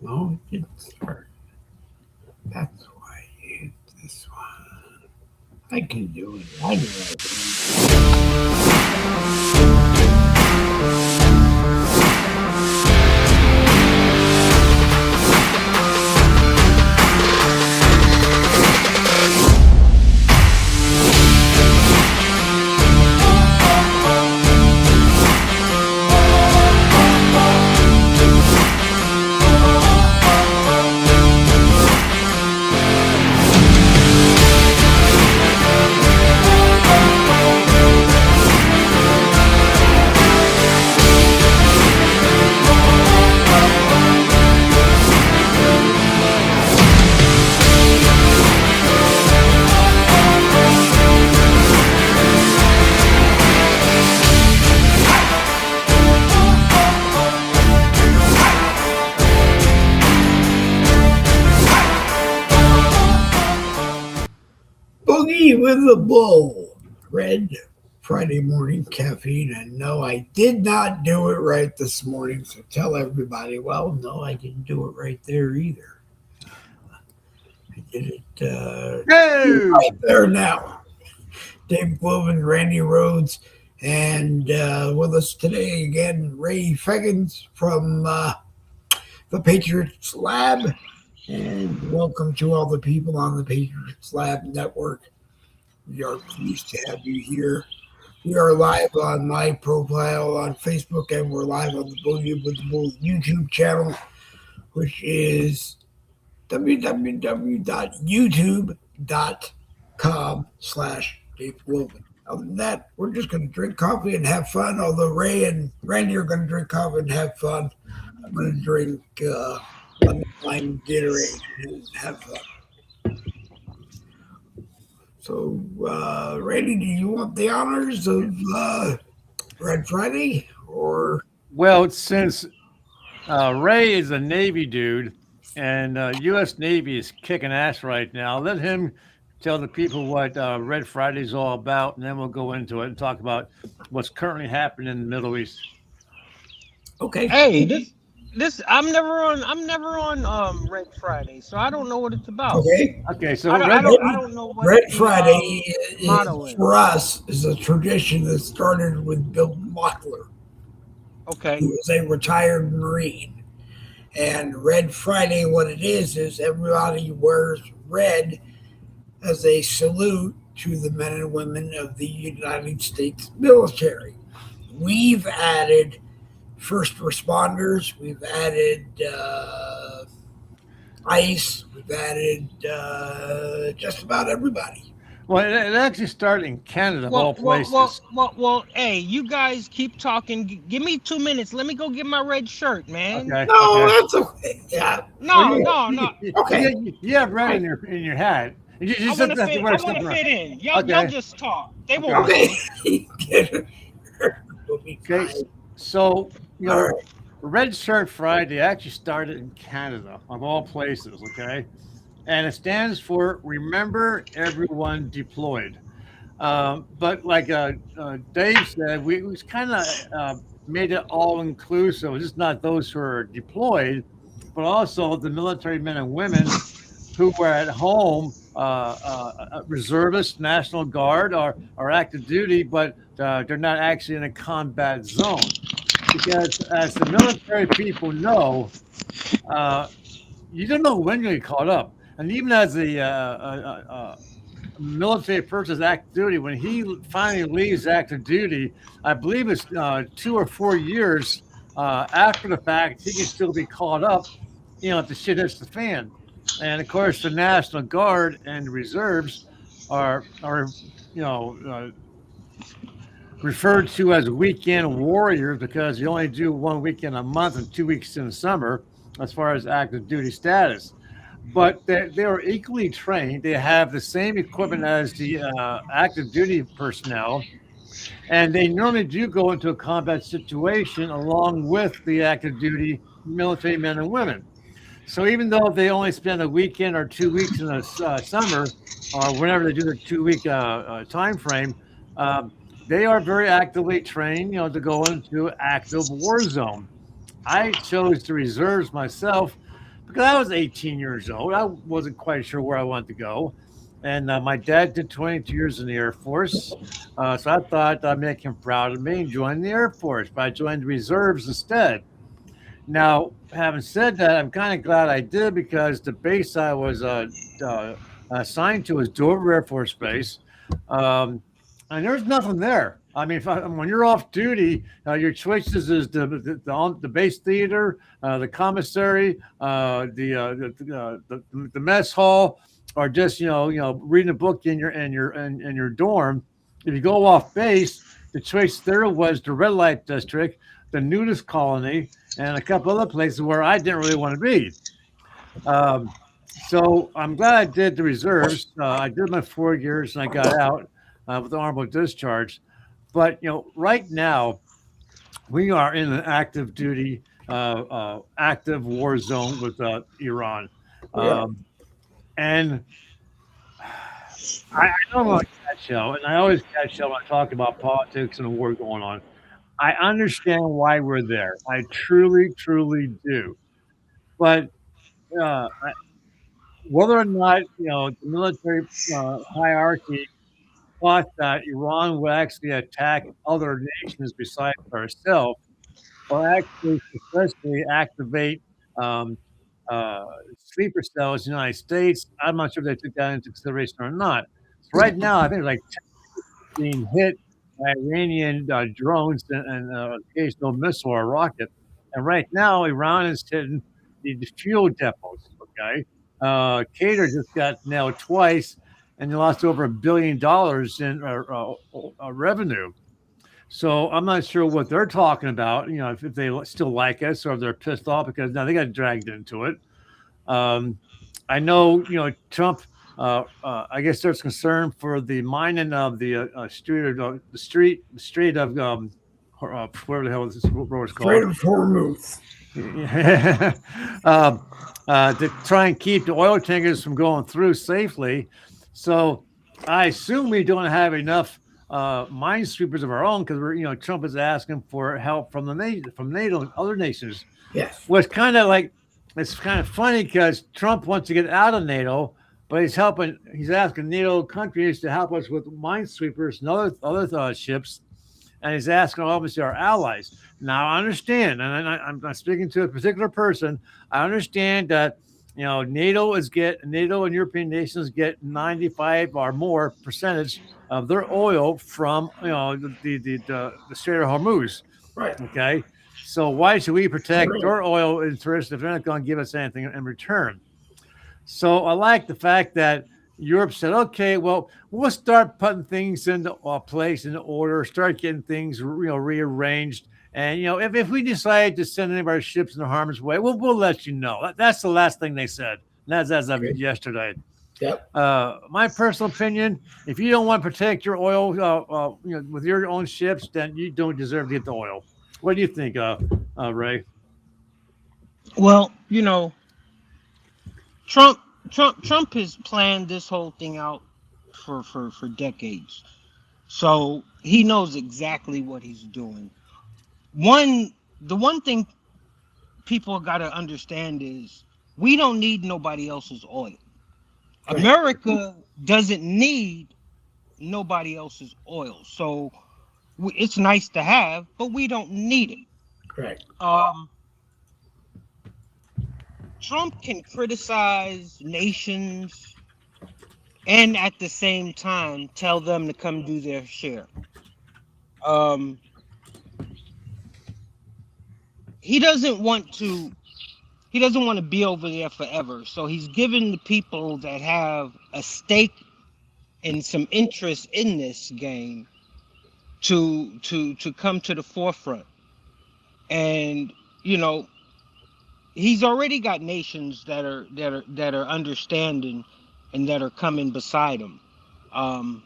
No, it didn't start. That's why you hit this one. I can do it. I know I Boogie with the Bull. Red Friday morning caffeine. And no, I did not do it right this morning. So tell everybody, well, no, I didn't do it right there either. I did it No. right there now. Dave Cloven, Randy Rhodes, and with us today again, Ray Feggins from the Patriots Lab. And welcome to all the people on the Patriots Lab Network. We are pleased to have you here. We are live on my profile on Facebook, and we're live on the Boogie with the Bull YouTube channel, which is www.youtube.com/Dave Logan. Other than that, we're just going to drink coffee and have fun. Although Ray and Randy are going to drink coffee and have fun, I'm going to drink lemon lime Gatorade and have fun. So, Randy, do you want the honors of Red Friday or? Well, since Ray is a Navy dude and U.S. Navy is kicking ass right now, let him tell the people what Red Friday is all about, and then we'll go into it and talk about what's currently happening in the Middle East. Okay. Hey, this I'm never on Red Friday, so I don't know what it's about. Okay. So I don't know what Red the, Friday motto is. for us is a tradition that started with Bill Mockler, Okay. who was a retired Marine. And Red Friday, what it is everybody wears red as a salute to the men and women of the United States military. We've added first responders, we've added ICE, we've added just about everybody. Well, it actually started in Canada, of all places. Well, hey, you guys keep talking. Give me 2 minutes. Let me go get my red shirt, man. Okay. No, okay. that's okay. Yeah. No. Okay. You have red in your hat. You I just want to have to fit. wear I want to something fit in. Y'all Okay. just talk. They won't. Okay. We'll be Okay. fine. So, All right. Red Shirt Friday actually started in Canada, of all places, okay? And it stands for Remember Everyone Deployed. But like Dave said, we kind of made it all inclusive. It's just not those who are deployed, but also the military men and women who were at home, reservists, National Guard, or active duty, but they're not actually in a combat zone. Because as the military people know, you don't know when you're caught up. And even as a military person's active duty, when he finally leaves active duty, I believe it's 2 or 4 years after the fact, he can still be caught up, if the shit hits the fan. And of course, the National Guard and reserves are referred to as weekend warriors because you only do 1 weekend a month and 2 weeks in the summer as far as active duty status. But they are equally trained. They have the same equipment as the active duty personnel. And they normally do go into a combat situation along with the active duty military men and women. So even though they only spend a weekend or 2 weeks in the summer, or whenever they do their 2 week time frame, they are very actively trained, to go into active war zone. I chose the reserves myself because I was 18 years old. I wasn't quite sure where I wanted to go. And my dad did 22 years in the Air Force. So I thought I'd make him proud of me and join the Air Force, but I joined the reserves instead. Now, having said that, I'm kind of glad I did because the base I was uh, assigned to was Dover Air Force Base, um, and there's nothing there. I mean, when you're off duty, your choices is the base theater, the commissary, the mess hall, or just reading a book in your dorm. If you go off base, the choice there was the red light district, the nudist colony, and a couple other places where I didn't really want to be. Um, so I'm glad I did the reserves. I did my 4 years and I got out with honorable discharge. But right now we are in an active duty, active war zone with Iran, Yeah. and I know I'm on cat show, and I always cat show when I talk about politics and the war going on. I understand why we're there. I truly, truly do. But uh, whether or not the military hierarchy thought that Iran would actually attack other nations besides ourselves, or actually successfully activate um, uh, sleeper cells in the United States, I'm not sure if they took that into consideration or not. So right now, I think like being hit by Iranian drones and occasional missile or rocket. And right now, Iran is hitting the fuel depots. Okay, Qatar just got nailed twice, and they lost over $1 billion in revenue. So I'm not sure what they're talking about. If they still like us or if they're pissed off because now they got dragged into it. Um, I know, Trump. I guess there's concern for the mining of the street of where the hell is this road is Strait called? of Hormuz. To try and keep the oil tankers from going through safely. So I assume we don't have enough minesweepers of our own because Trump is asking for help from from NATO and other nations. Yes. Was it's kind of funny because Trump wants to get out of NATO, but he's asking NATO countries to help us with minesweepers and other ships, and he's asking obviously our allies. Now I understand, and I'm not speaking to a particular person. I understand that NATO and European nations get 95 or more percentage of their oil from the Strait of Hormuz. Right. Okay, so why should we protect Right. their oil interests if they're not going to give us anything in return? So I like the fact that Europe said, okay, well, we'll start putting things into place, into order, start getting things rearranged. And if we decide to send any of our ships into harm's way, we'll let you know. That's the last thing they said. And that's as of Okay. yesterday. Yep. My personal opinion: if you don't want to protect your oil, with your own ships, then you don't deserve to get the oil. What do you think, Ray? Well, Trump Trump has planned this whole thing out for decades. So he knows exactly what he's doing. The one thing people got to understand is we don't need nobody else's oil. Right. America doesn't need nobody else's oil. So it's nice to have, but we don't need it. Correct. Trump can criticize nations and at the same time tell them to come do their share. Um, he doesn't want to be over there forever. So he's given the people that have a stake and some interest in this game to come to the forefront. And he's already got nations that are understanding and that are coming beside him. Um,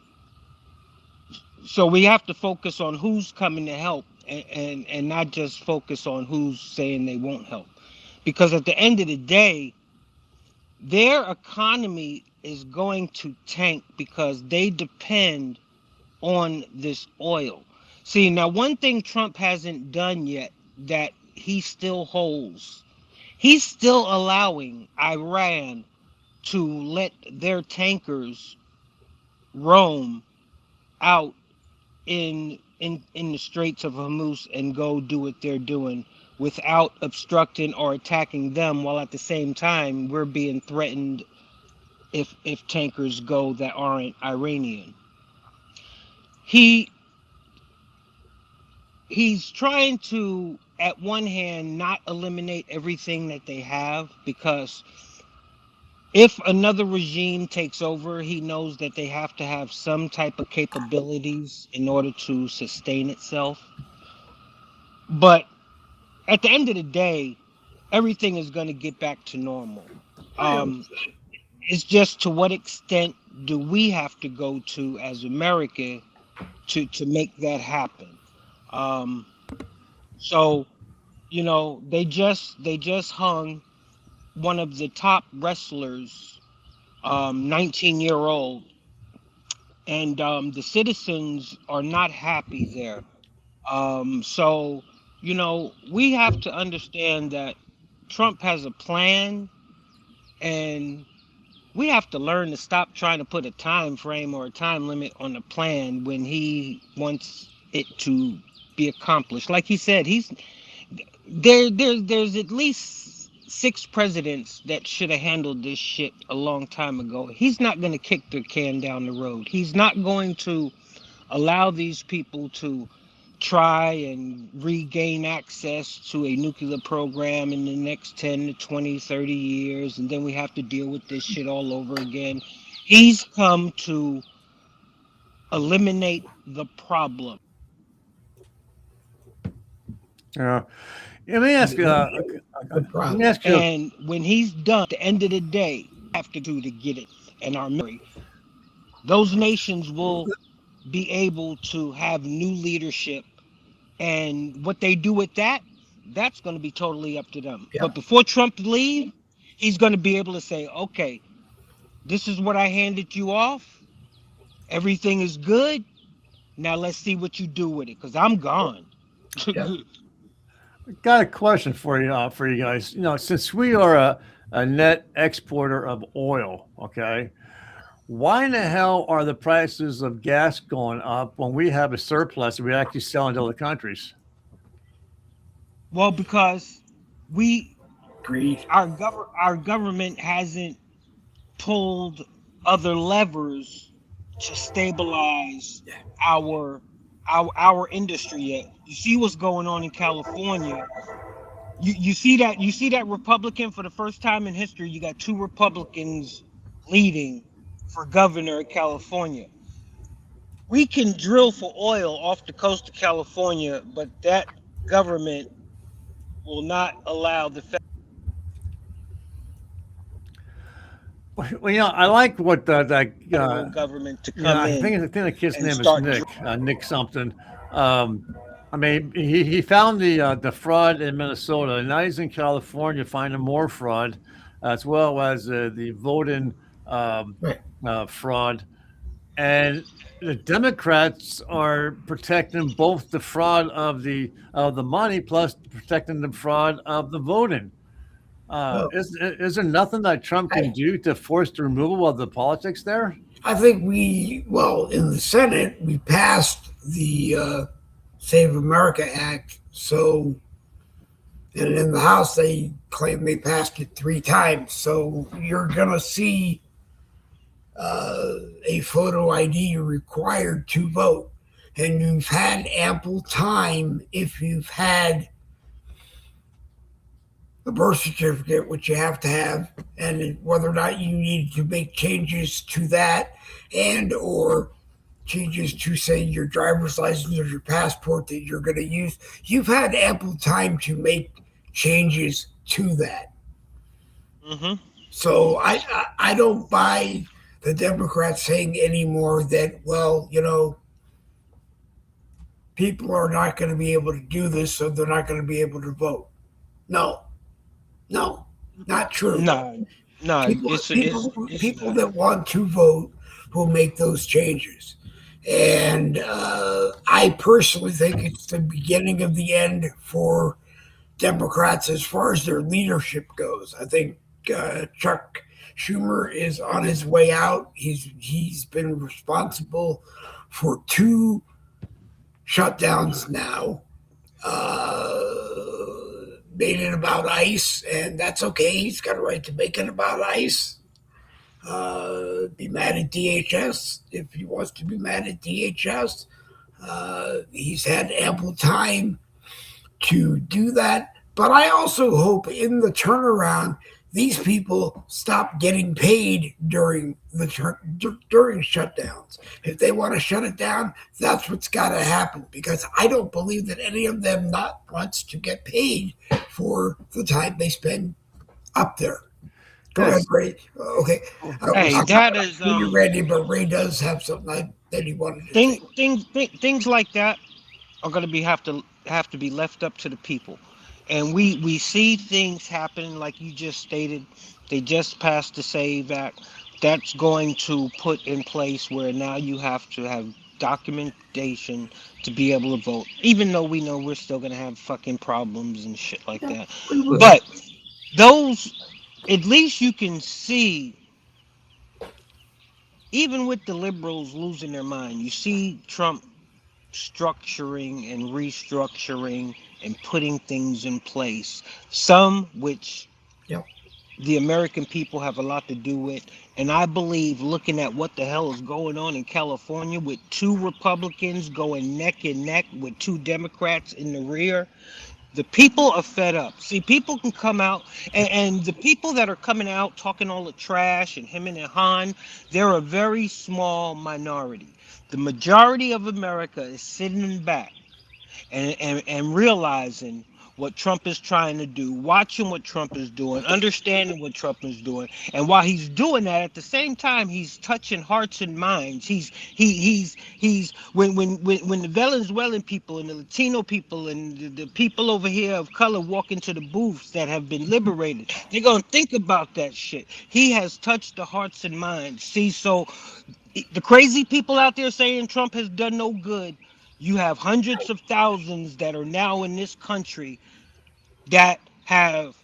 so we have to focus on who's coming to help and not just focus on who's saying they won't help. Because at the end of the day, their economy is going to tank because they depend on this oil. See, now one thing Trump hasn't done yet that he still holds He's still allowing Iran to let their tankers roam out in the Straits of Hormuz and go do what they're doing without obstructing or attacking them, while at the same time we're being threatened if tankers go that aren't Iranian. He he's trying to, at one hand, not eliminate everything that they have, because if another regime takes over, he knows that they have to have some type of capabilities in order to sustain itself. But at the end of the day, everything is going to get back to normal. I hope Um, it's just, to what extent do we have to go to as America to make that happen? Um, so they just hung one of the top wrestlers, 19-year old, and the citizens are not happy there. So we have to understand that Trump has a plan, and we have to learn to stop trying to put a time frame or a time limit on the plan when he wants it to be accomplished. Like he said, there's at least six presidents that should have handled this shit a long time ago. He's not going to kick the can down the road. He's not going to allow these people to try and regain access to a nuclear program in the next 10 to 20, 30 years, and then we have to deal with this shit all over again. He's come to eliminate the problem. Yeah. Let me ask. the Let me problem. ask you. And when he's done, at the end of the day, have to do to get it. And our memory, those nations will be able to have new leadership, and what they do with that, that's going to be totally up to them. Yeah. But before Trump leave, he's going to be able to say, okay, this is what I handed you off. Everything is good. Now let's see what you do with it, because I'm gone. Yeah. Got a question for you guys. Since we are a net exporter of oil, okay, why in the hell are the prices of gas going up when we have a surplus that we actually sell into other countries? Well, because we Greed. our government hasn't pulled other levers to stabilize Yeah. our our industry yet. You see what's going on in California. You see that Republican, for the first time in history, you got two Republicans leading for governor of California. We can drill for oil off the coast of California, but that government will not allow the Well, I like what that. federal government to Yeah, come in I think the kid's and name is start Nick. Nick something. Um, I mean, he found the fraud in Minnesota, and now he's in California finding more fraud, as well as the voting um, Right. fraud. And the Democrats are protecting both the fraud of the money plus protecting the fraud of the voting. Well, Is there nothing that Trump can I, do to force the removal of the politics there? I think well, in the Senate, we passed the Save America Act. So, and in the House, they claim they passed it three times. So you're going to see a photo ID required to vote. And you've had ample time if you've had the birth certificate, which you have to have, and whether or not you need to make changes to that, and or changes to, say, your driver's license or your passport that you're going to use. You've had ample time to make changes to that. hmm So I don't buy the Democrats saying anymore that, well, people are not going to be able to do this, so they're not going to be able to vote. No, no, not true. No, no, People, it's it's people, it's people not. that want to vote will make those changes. And I personally think it's the beginning of the end for Democrats as far as their leadership goes. I think Chuck Schumer is on his way out. He's been responsible for two shutdowns now. Made it about ICE, and that's okay. He's got a right to make it about ICE. Be mad at DHS if he wants to be mad at DHS. He's had ample time to do that. But I also hope in the turnaround, these people stop getting paid during during shutdowns. If they want to shut it down, that's what's got to happen, because I don't believe that any of them not wants to get paid for the time they spend up there. Go ahead, Ray. Okay. Hey, that is You, Randy, but Ray does have something that he wanted to say. things like that are going to have to be left up to the people. And we see things happening like you just stated. They just passed the SAVE Act. That's going to put in place where now you have to have documentation to be able to vote, even though we know we're still going to have fucking problems and shit like that. But those, at least you can see, even with the liberals losing their mind, you see Trump structuring and restructuring and putting things in place, some which the American people have a lot to do with. And I believe, looking at what the hell is going on in California with two Republicans going neck and neck with two Democrats in the rear, the people are fed up. See, people can come out, and the people that are coming out talking all the trash and him and Han, they're a very small minority. The majority of America is sitting back and realizing what Trump is trying to do, watching what Trump is doing, understanding what Trump is doing. And while he's doing that, at the same time, he's touching hearts and minds. He's when the Venezuelan people and the Latino people and the people over here of color walk into the booths that have been liberated, they're gonna think about that shit. He has touched the hearts and minds. See, so the crazy people out there saying Trump has done no good, you have hundreds of thousands that are now in this country that have,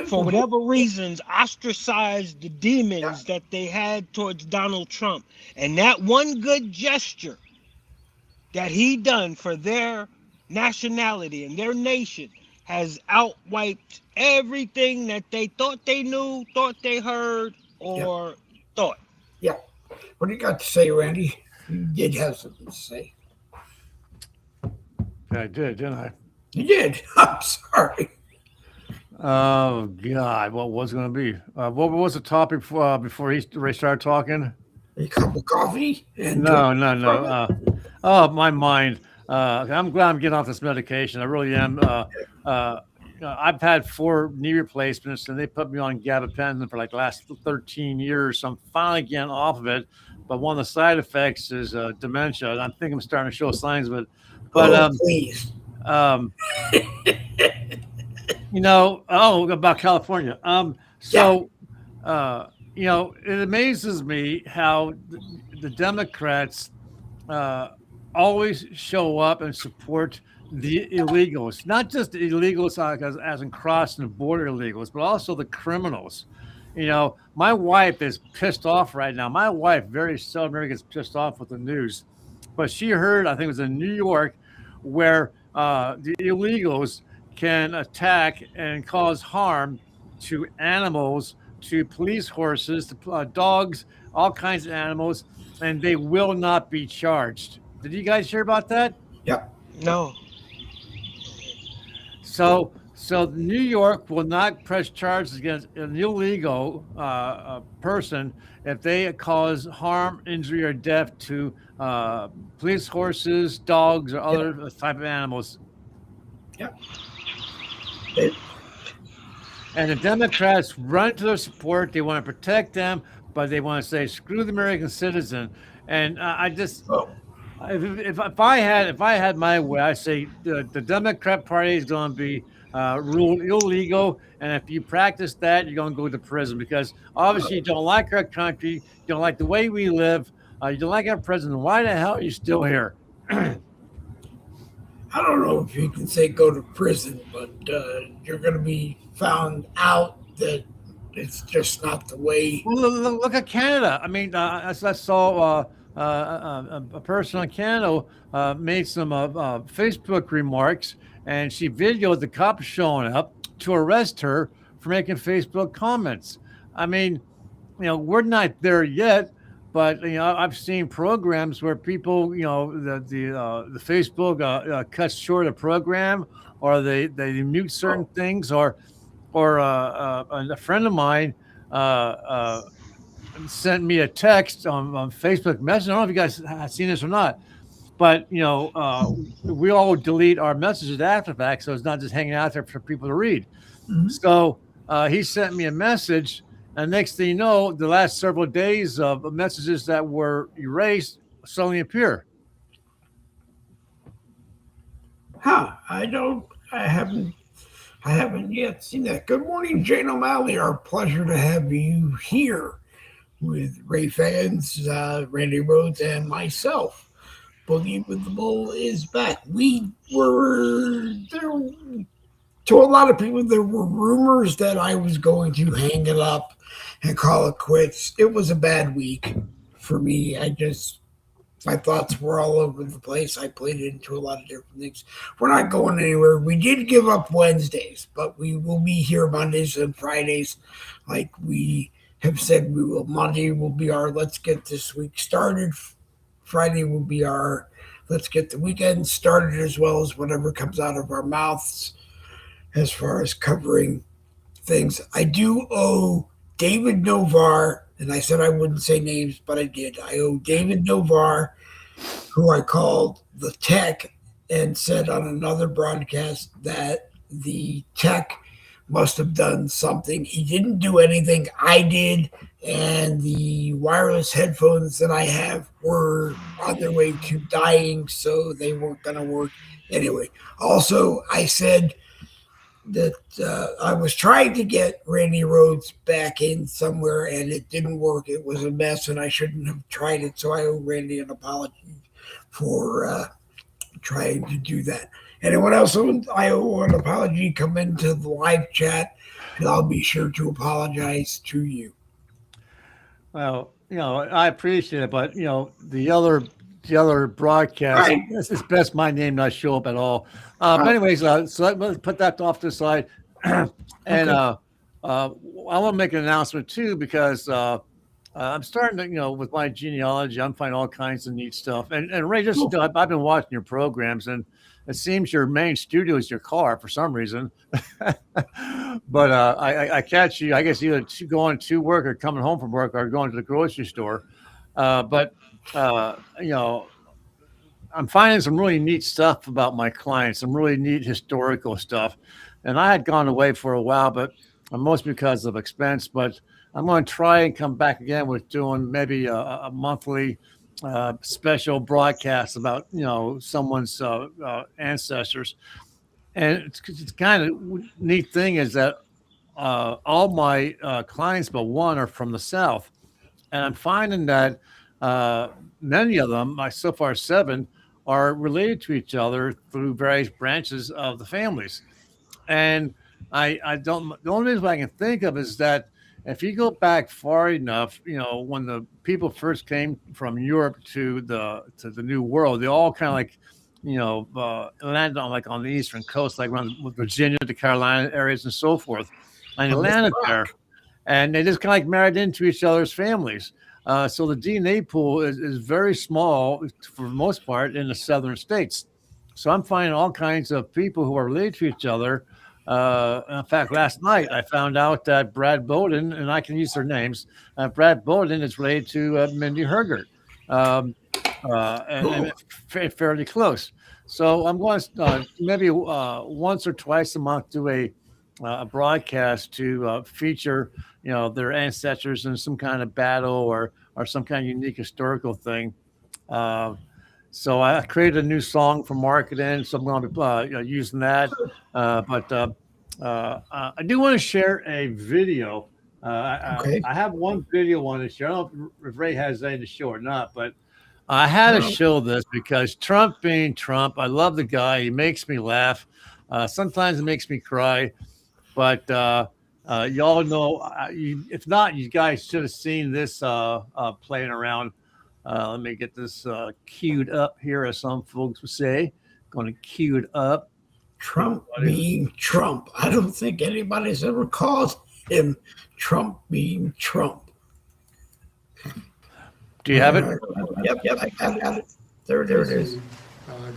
for whatever reasons, ostracized the demons that they had towards Donald Trump. And that one good gesture that he done for their nationality and their nation has outwiped everything that they thought they knew, thought they heard, or thought. Yeah. What do you got to say, Randy? You did have something to say. I did, didn't I? You did. I'm sorry. Oh God, what was going to be? What was the topic before Ray started talking? A cup of coffee? And No. Oh, my mind. I'm glad I'm getting off this medication. I really am. I've had 4 knee replacements, and they put me on gabapentin for like the last 13 years. So I'm finally getting off of it. But one of the side effects is dementia. And I think I'm starting to show signs of it. But please. About California. It amazes me how the Democrats always show up and support the illegals, not just the illegals as in crossing the border illegals, but also the criminals. My wife is pissed off right now. My wife very seldom gets pissed off with the news, but she heard, I think it was in New York, where the illegals can attack and cause harm to animals, to police horses, to dogs, all kinds of animals, and they will not be charged. Did you guys hear about that? Yep. No. So New York will not press charges against an illegal person if they cause harm, injury, or death to police horses, dogs, or other type of animals. Yep. And the Democrats run to their support. They want to protect them, but they want to say, "Screw the American citizen." And if I had my way, I say the Democrat Party is going to be ruled illegal, and if you practice that, you're going to go to prison, because obviously you don't like our country, you don't like the way we live, you don't like our president. Why the hell are you still here? I don't know if you can say go to prison, but you're going to be found out that it's just not the way. Well, look at Canada. I mean, I saw a person on Canada made some Facebook remarks, and she videoed the cops showing up to arrest her for making Facebook comments. I mean, we're not there yet, but I've seen programs where people, the Facebook cuts short a program, or they mute certain Oh, things, or a friend of mine. Uh, uh, Sent me a text on Facebook Messenger. I don't know if you guys have seen this or not, but we all delete our messages after the fact, so it's not just hanging out there for people to read. mhm. So he sent me a message, and next thing you know, the last several days of messages that were erased suddenly appear. Huh? I don't. I haven't. I haven't yet seen that. Good morning, Jane O'Malley. Our pleasure to have you here with Ray Fans, Randy Rhodes, and myself. Boogie with the Bull is back. We were there. To a lot of people, there were rumors that I was going to hang it up and call it quits. It was a bad week for me. My thoughts were all over the place. I played into a lot of different things. We're not going anywhere. We did give up Wednesdays, but we will be here Mondays and Fridays, like we have said we will. Monday will be our let's get this week started. Friday will be our let's get the weekend started, as well as whatever comes out of our mouths as far as covering things. I do owe David Novar, and I said I wouldn't say names, but I did. I owe David Novar, who I called the tech and said on another broadcast that the tech must have done something. He didn't do anything. I did. And the wireless headphones that I have were on their way to dying, so they weren't going to work. Anyway, also, I said that I was trying to get Randy Rhodes back in somewhere and it didn't work. It was a mess and I shouldn't have tried it. So I owe Randy an apology for trying to do that. Anyone else I owe an apology, come into the live chat and I'll be sure to apologize to you. Well, I appreciate it, but the other broadcast, Right. it's best my name not show up at all. But Uh, anyways, so let's put that off to the side, and okay. I want to make an announcement too because I'm starting to, with my genealogy, I'm finding all kinds of neat stuff. And Ray, just Cool. I've been watching your programs, and it seems your main studio is your car for some reason. But I catch you, I guess, either going to work or coming home from work or going to the grocery store. But you know, I'm finding some really neat stuff about my clients, some really neat historical stuff. And I had gone away for a while, but mostly because of expense. But I'm going to try and come back again with doing maybe a monthly special broadcast about someone's ancestors. And it's kind of neat thing is that all my clients but one are from the South, and I'm finding that uh, many of them, so far seven, are related to each other through various branches of the families. And I don't. The only reason I can think of is that if you go back far enough, when the people first came from Europe to the New World, they all kind of like, landed on like on the eastern coast, like around Virginia, the Carolina areas, and so forth. And they On this landed there, rock. and they just kind of like married into each other's families. So the DNA pool is very small for the most part in the southern states. So I'm finding all kinds of people who are related to each other. In fact, last night I found out that Brad Bowden, and I can use their names, Brad Bowden is related to Mindy Hergert, um, and Cool. fairly close. So I'm going to maybe once or twice a month do a broadcast to feature their ancestors in some kind of battle or some kind of unique historical thing. Uh, so I created a new song for marketing, so I'm going to be using that. But I do want to share a video. Okay. I have one video I want to share. I don't know if Ray has anything to show or not, but I had to Well, show this because Trump being Trump, I love the guy. He makes me laugh. Sometimes it makes me cry. But y'all know, if not, you guys should have seen this playing around. Let me get this queued up here, as some folks would say. Going to queue it up. Trump being Trump. I don't think anybody's ever called him Trump being Trump. Do you have it? Yep, I got it. There it is.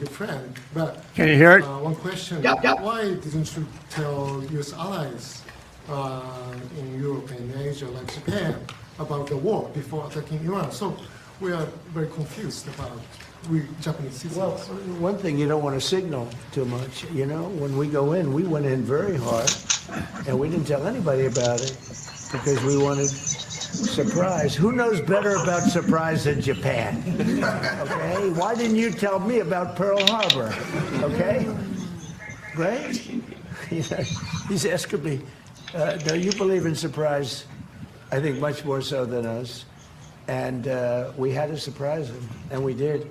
Good friend. But Can you hear it? one question: Yep. why didn't you tell U.S. allies in Europe and Asia, like Japan, about the war before attacking Iran? So we are very confused about we Japanese Well, citizens. one thing, you don't want to signal too much. You know, when we go in, we went in very hard, and we didn't tell anybody about it because we wanted surprise. Who knows better about surprise than Japan? Okay? Why didn't you tell me about Pearl Harbor? Okay? Right? He's asking me, no, you believe in surprise, I think much more so than us. And we had to surprise him, and we did.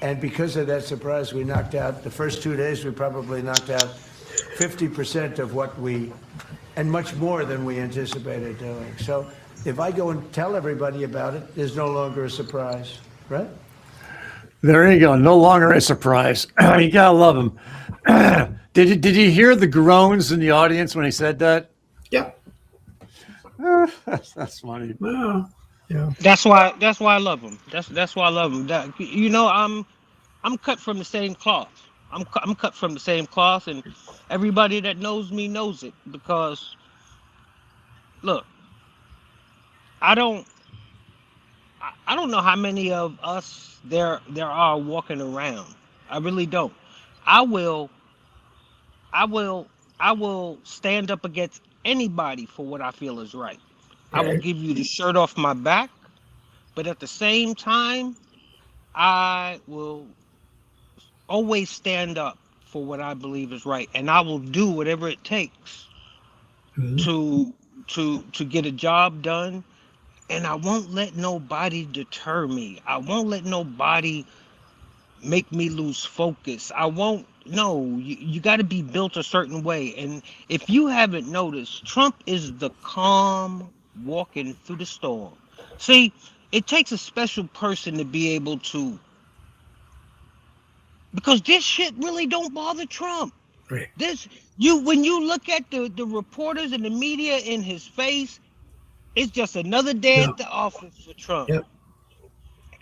And because of that surprise, we knocked out, the first 2 days, we probably knocked out 50% of what we, and much more than we anticipated doing. So if I go and tell everybody about it, there's no longer a surprise, right? There you go. No longer a surprise. You gotta love him. Did you hear the groans in the audience when he said that? Yep. That's funny. Well, yeah. That's why I love him. That's why I love him. You know, I'm cut from the same cloth. I'm cut from the same cloth, and everybody that knows me knows it. Because look, I don't know how many of us there are walking around. I really don't. I will I will I will stand up against anybody for what I feel is right. I will Right. give you the shirt off my back, but at the same time, I will always stand up for what I believe is right, and I will do whatever it takes Mhm. to get a job done. And I won't let nobody deter me. I won't let nobody make me lose focus. I won't. No, you got to be built a certain way. And if you haven't noticed, Trump is the calm walking through the storm. See, it takes a special person to be able to, because this shit really don't bother Trump. Right. This when you look at the reporters and the media in his face, it's just another day Yeah. at the office for Trump. Yep.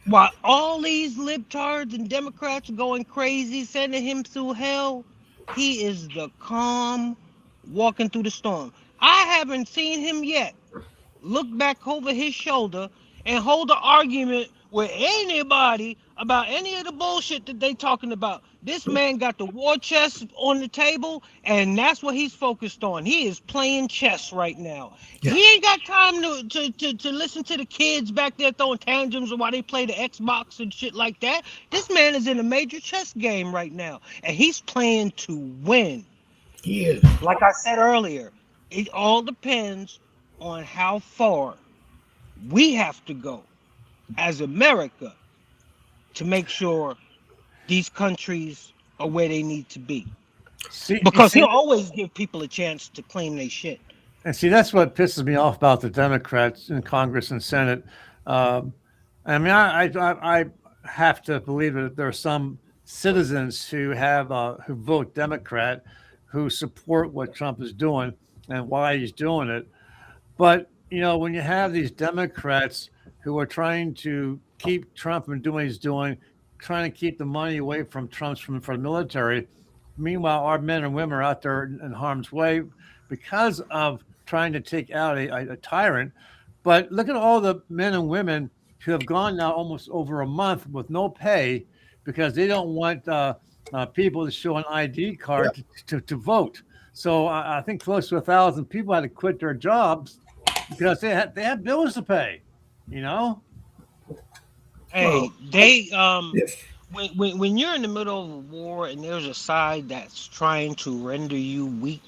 While all these libtards and Democrats are going crazy, sending him through hell, he is the calm walking through the storm. I haven't seen him yet look back over his shoulder and hold an argument with anybody about any of the bullshit that they talking about. This man got the war chest on the table, and that's what he's focused on. He is playing chess right now. Yeah. He ain't got time to listen to the kids back there throwing tantrums while they play the Xbox and shit like that. This man is in a major chess game right now, and he's playing to win. He is. Like I said earlier, it all depends on how far we have to go as America to make sure these countries are where they need to be. See, Because he'll always give people a chance to claim their shit. and see, that's what pisses me off about the Democrats in Congress and Senate. I mean, I have to believe that there are some citizens who vote Democrat who support what Trump is doing and why he's doing it. But when you have these Democrats who are trying to keep Trump from doing what he's doing, trying to keep the money away from from the military, meanwhile our men and women are out there in harm's way because of trying to take out a tyrant. But look at all the men and women who have gone now almost over a month with no pay because they don't want people to show an ID card to vote. So I think close to 1,000 people had to quit their jobs because they had bills to pay. Hey, Well, they If when you're in the middle of a war and there's a side that's trying to render you weak,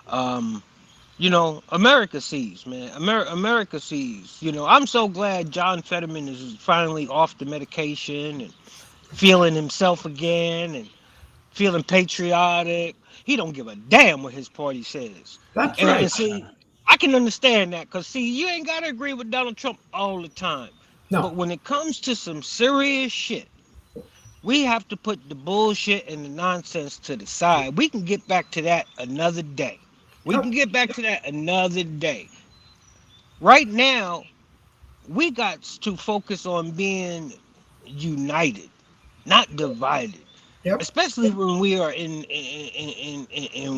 um, America sees, man. America sees. I'm so glad John Fetterman is finally off the medication and feeling himself again and feeling patriotic. He don't give a damn what his party says. That's And right. see, I can understand that because see, you ain't gotta agree with Donald Trump all the time. No. But when it comes to some serious shit, we have to put the bullshit and the nonsense to the side. We can get back to that another day. We can Yep. get back to that another day. Right now, we got to focus on being united, not divided. Yep. Especially when we are in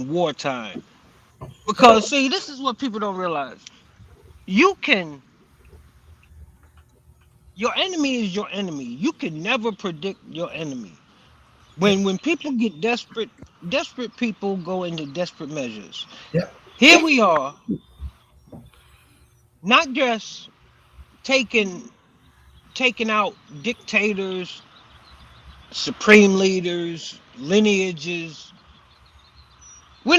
wartime. Because see, this is what people don't realize. You can Your enemy is your enemy. You can never predict your enemy. When people get desperate, desperate people go into desperate measures. Yep. Here we are, not just taking taking out dictators, supreme leaders, lineages. We're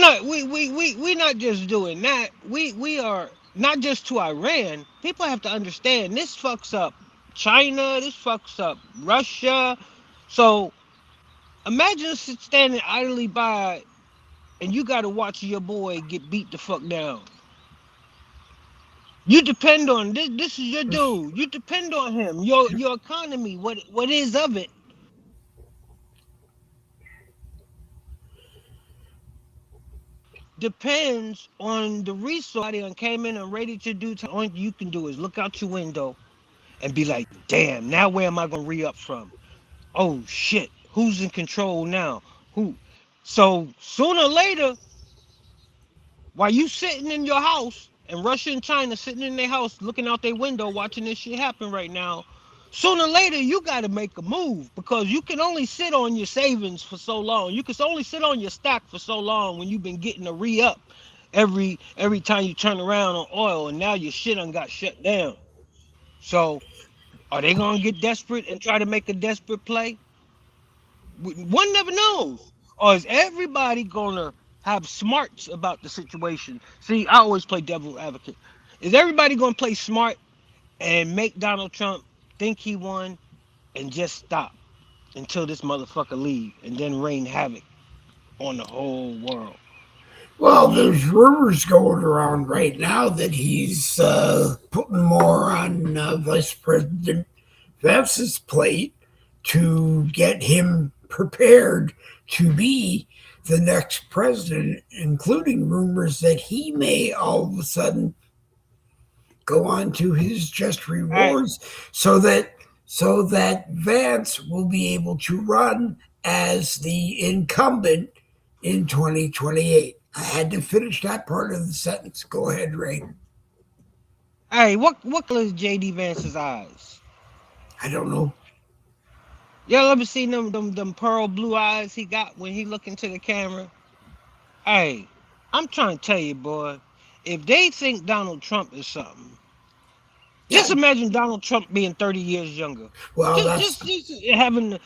not just doing that. We are not just to Iran. People have to understand this fucks up China, this fucks up Russia. So imagine standing idly by and you gotta watch your boy get beat the fuck down. You depend on this is your dude. You depend on him. Your economy, what is of it, depends on the resource. On came in and ready to do. Only you can do is look out your window and be like, damn, now where am I gonna re up from? Oh shit, who's in control now? Who? So sooner or later, while you sitting in your house and Russia and China sitting in their house looking out their window watching this shit happen right now, sooner or later you gotta make a move because you can only sit on your savings for so long. You can only sit on your stack for so long when you've been getting a re up every time you turn around on oil and now your shit done got shut down. So are they gonna get desperate and try to make a desperate play? One never knows. Or is everybody gonna have smarts about the situation? See, I always play devil advocate. Is everybody gonna play smart and make Donald Trump think he won and just stop until this motherfucker leave and then rain havoc on the whole world? Well, there's rumors going around right now that he's putting more on Vice President Vance's plate to get him prepared to be the next president, including rumors that he may all of a sudden go on to his just All right, rewards so that Vance will be able to run as the incumbent in 2028. I had to finish that part of the sentence. Go ahead, Ray. hey, what color is JD Vance's eyes? I don't know. Y'all ever seen them pearl blue eyes he got when he look into the camera? Hey, I'm trying to tell you, boy, if they think Donald Trump is something, Yeah. just imagine Donald Trump being 30 years younger. Well, Just having,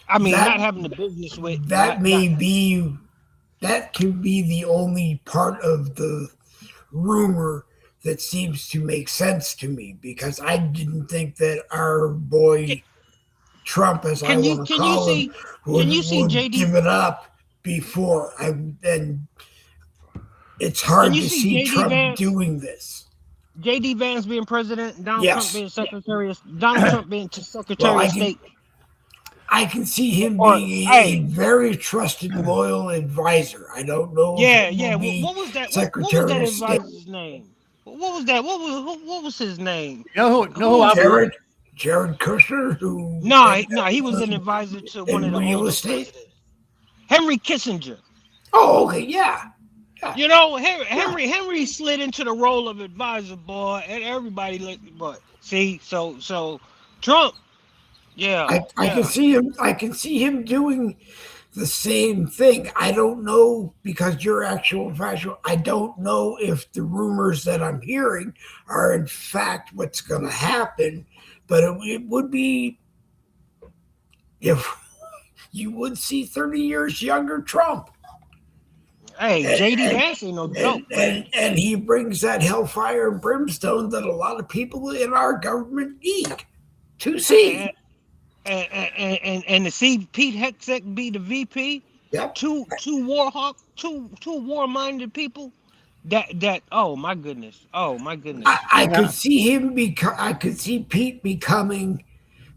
I mean, not that having the business with, that not may be that can be the only part of the rumor that seems to make sense to me because I didn't think that our can, boy Trump, as I can want you to can you call him, see would can you see would give JD it up before. And it's can hard you to see see JD Trump Vance doing this. JD Vance being president, Yes. Donald Trump being Well, Secretary of State, I can see him or being a hey, very trusted, loyal advisor. I don't know if yeah, he will yeah. be What was that Secretary of State. advisor's name? What was that? What was his name? You know who Who? I believe? Jared Kushner, who No, ended up he was an advisor to one of in the real older estate. presidents, Henry Kissinger. Oh, okay, yeah, yeah, yeah. Henry slid into the role of advisor, boy, and everybody looked. But see, so Trump, yeah, I can yeah. see him. I can see him doing the same thing. I don't know because you're actual factual. I don't know if the rumors that I'm hearing are in fact what's going to happen, but it would be if you would see 30 years younger Trump. Hey, And, JD and, Vance ain't no joke, man. and he brings that hellfire and brimstone that a lot of people in our government need to see. And and to see Pete Hegseth be the VP, Yep. two war hawk, two war minded people. That oh my goodness, oh my goodness. I could Yeah, see him become. I could see Pete becoming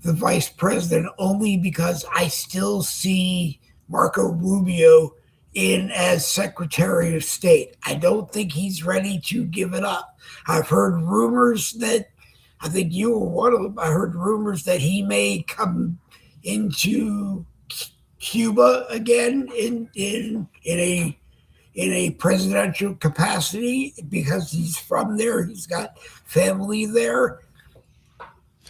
the vice president only because I still see Marco Rubio in as Secretary of State. I don't think he's ready to give it up. I've heard rumors that I think you were one of them. I heard rumors that he may come into Cuba again in a presidential capacity because he's from there. He's got family there.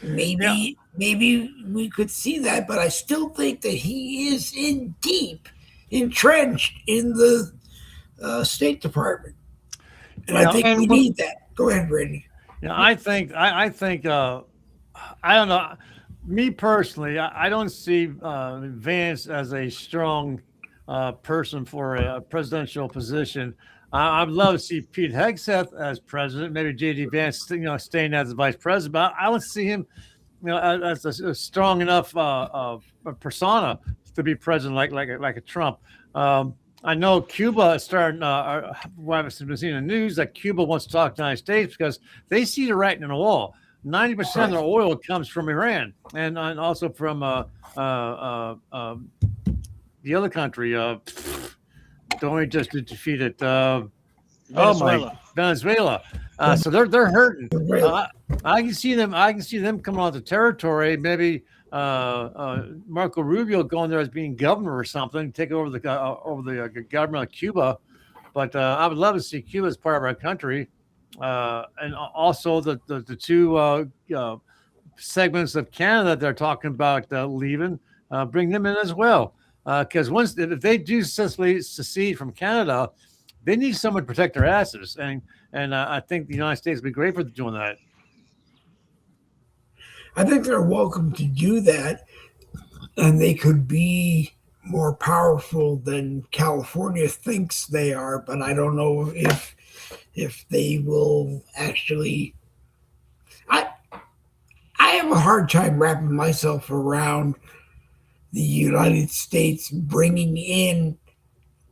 yeah, Maybe we could see that, but I still think that he is in deep entrenched in the State Department, and I yeah. think we And need that. Go ahead, Randy. Yeah, I think I don't know. Me personally, I don't see Vance as a strong person for a presidential position. I'd love to see Pete Hegseth as president, maybe JD Vance, staying as the vice president. But I don't see him, as a strong enough persona to be president like a Trump. I know Cuba is starting. What I've been seeing in the news that Cuba wants to talk to the United States because they see the writing on the wall. 90% of their oil comes from Iran and also from the other country. Don't just defeated. Oh my, Venezuela. Venezuela. So they're hurting. Really? I can see them. I can see them coming onto territory. Maybe Marco Rubio going there as being governor or something, take over the government of Cuba. But I would love to see Cuba as part of our country, and also the two segments of Canada they're talking about leaving, bring them in as well. Because once if they do successfully secede from Canada, they need someone to protect their asses, and I think the United States would be great for doing that. I think they're welcome to do that, and they could be more powerful than California thinks they are. But I don't know if they will actually. I I have a hard time wrapping myself around the United States bringing in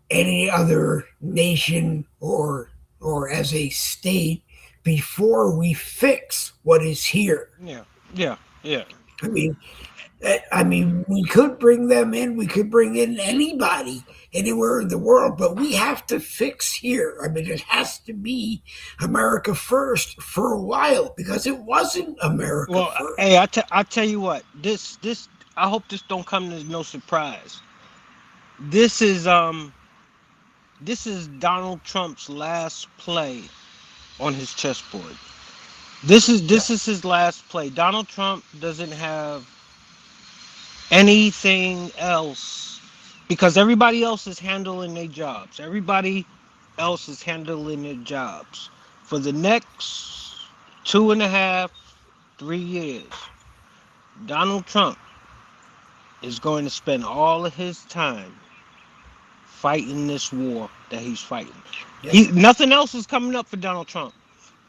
any other nation or as a state before we fix what is here. Yeah, yeah, yeah. I mean, we could bring them in. We could bring in anybody anywhere in the world, but we have to fix here. I mean, it has to be America first for a while because it wasn't America Well, first. hey, I tell you what. This I hope this don't come as no surprise. This is this is Donald Trump's last play on his chessboard. This is his last play. Donald Trump doesn't have anything else because everybody else is handling their jobs. Everybody else is handling their jobs for the next 2.5, 3 years. Donald Trump is going to spend all of his time fighting this war that he's fighting. Yep. He nothing else is coming up for Donald Trump.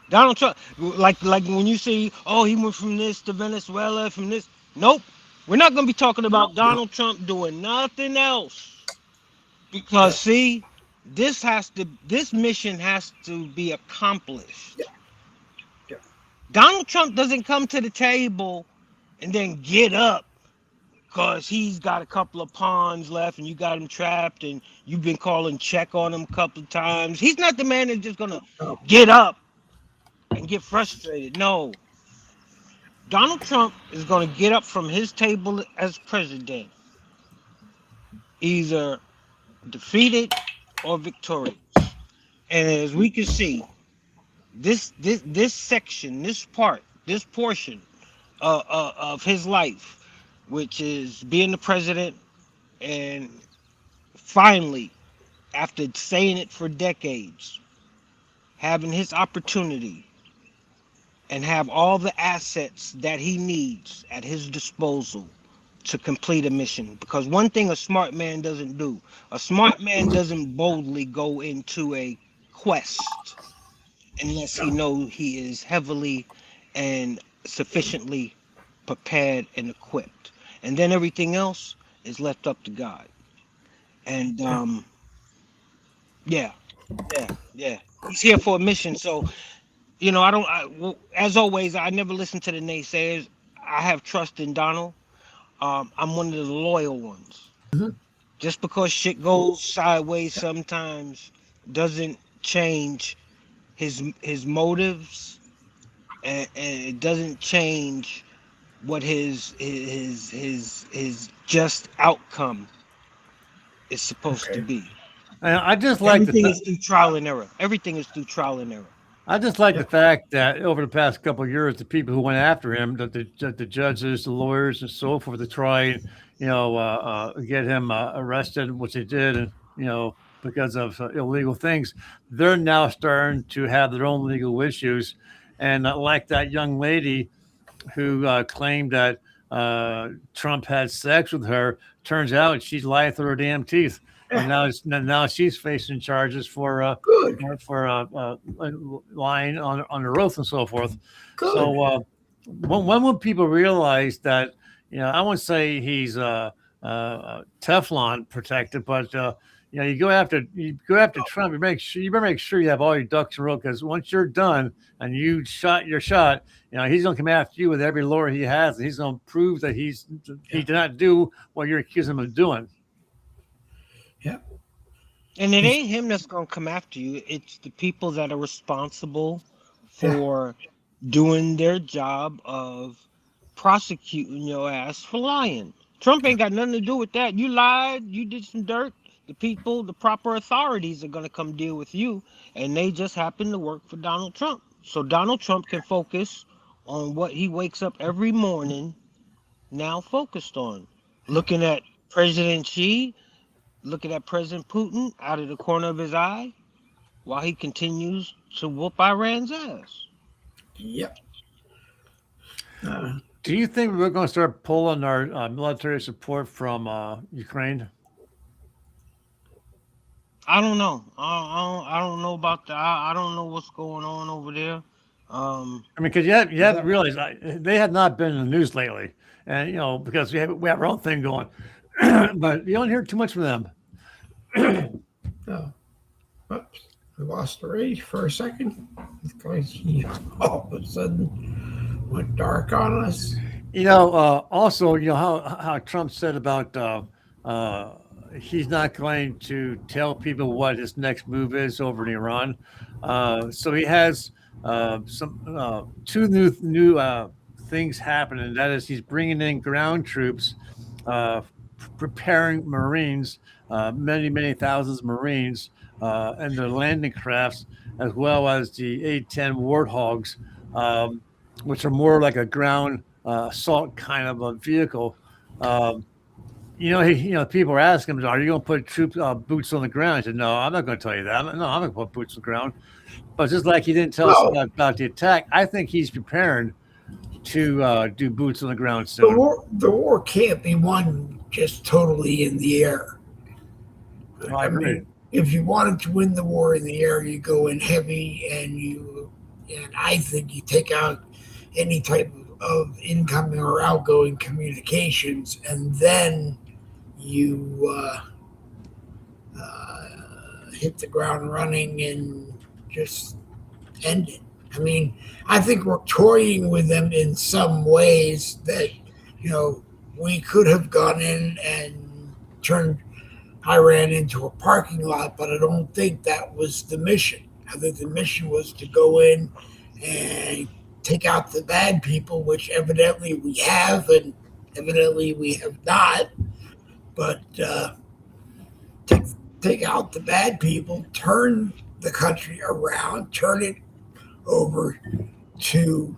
Donald Trump, like when you see, oh, he went from this to Venezuela, from this. Nope, we're not going to be talking about No. Donald Trump doing nothing else because see, this mission has to be accomplished. Yeah. Donald Trump doesn't come to the table and then get up because he's got a couple of pawns left and you got him trapped and you've been calling check on him a couple of times. He's not the man that's just gonna No. get up and get frustrated. No. Donald Trump is gonna get up from his table as president, either defeated or victorious. And as we can see, this section, this portion of his life, which is being the president and finally, after saying it for decades, having his opportunity and have all the assets that he needs at his disposal to complete a mission. Because one thing a smart man doesn't do, a smart man doesn't boldly go into a quest unless he knows he is heavily and sufficiently prepared and equipped. And then everything else is left up to God. And yeah, yeah. He's here for a mission. So, I don't, well, as always, I never listen to the naysayers. I have trust in Donald. I'm one of the loyal ones. Mhm. Just because shit goes sideways sometimes doesn't change his motives, and it doesn't change what his just outcome is supposed to Okay. be. And I just like Everything is through trial and error. Everything is through trial and error. I just like the Yeah. fact that over the past couple of years, the people who went after him, the judges, the lawyers, and so forth, to try and get him arrested, which they did, and because of illegal things, they're now starting to have their own legal issues, and like that young lady who claimed that Trump had sex with her. Turns out she's lied through her damn teeth, and now she's facing charges Good. lying on her oath and so forth. Good. So when will people realize that? I won't say he's Teflon protected, but you go after Trump. You better make sure you have all your ducks in a row, because once you're done and you shot your shot, he's gonna come after you with every lure he has, and he's gonna prove that he did not do what you're accusing him of doing. Yeah. And it ain't him that's gonna come after you. It's the people that are responsible for doing their job of prosecuting your ass for lying. Trump ain't got nothing to do with that. You lied, you did some dirt. The proper authorities are gonna come deal with you, and they just happen to work for Donald Trump. So Donald Trump can focus on what he wakes up every morning now focused on. Looking at President Xi, looking at President Putin out of the corner of his eye while he continues to whoop Iran's ass. Yep. Do you think we're going to start pulling our military support from Ukraine? I don't know. I don't know about that. I don't know what's going on over there. Because you have to realize they have not been in the news lately, and because we have our own thing going, but you don't hear too much from them. Oh, oops. We lost the race for a second because he all of a sudden went dark on us. Also, how Trump said about he's not going to tell people what his next move is over in Iran. So he has some two new things happening. That is, he's bringing in ground troops, preparing Marines, many thousands of Marines, and their landing crafts, as well as the A-10 Warthogs, which are more like a ground assault kind of a vehicle. People are asking him, "Are you going to put troops boots on the ground?" He said, "No, I'm not going to tell you that. No, I'm not going to put boots on the ground." But just like he didn't tell us about the attack, I think he's preparing to do boots on the ground soon. The war can't be won just totally in the air. I agree. mean, if you wanted to win the war in the air, you go in heavy, and I think you take out any type of incoming or outgoing communications, and then you hit the ground running and just end it. I mean, I think we're toying with them in some ways that, we could have gone in and turned Iran into a parking lot, but I don't think that was the mission. I think the mission was to go in and take out the bad people, which evidently we have, and evidently we have not. But take out the bad people, turn the country around, turn it over to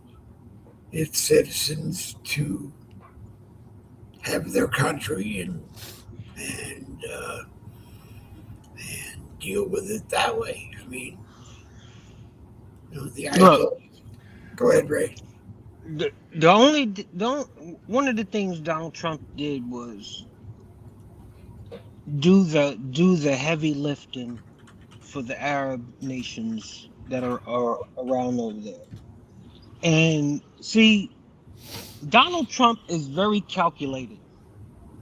its citizens to have their country and deal with it that way. I mean, the idea. Look. Go ahead, Ray. The only one of the things Donald Trump did was do the heavy lifting for the Arab nations that are around over there. And see, Donald Trump is very calculated.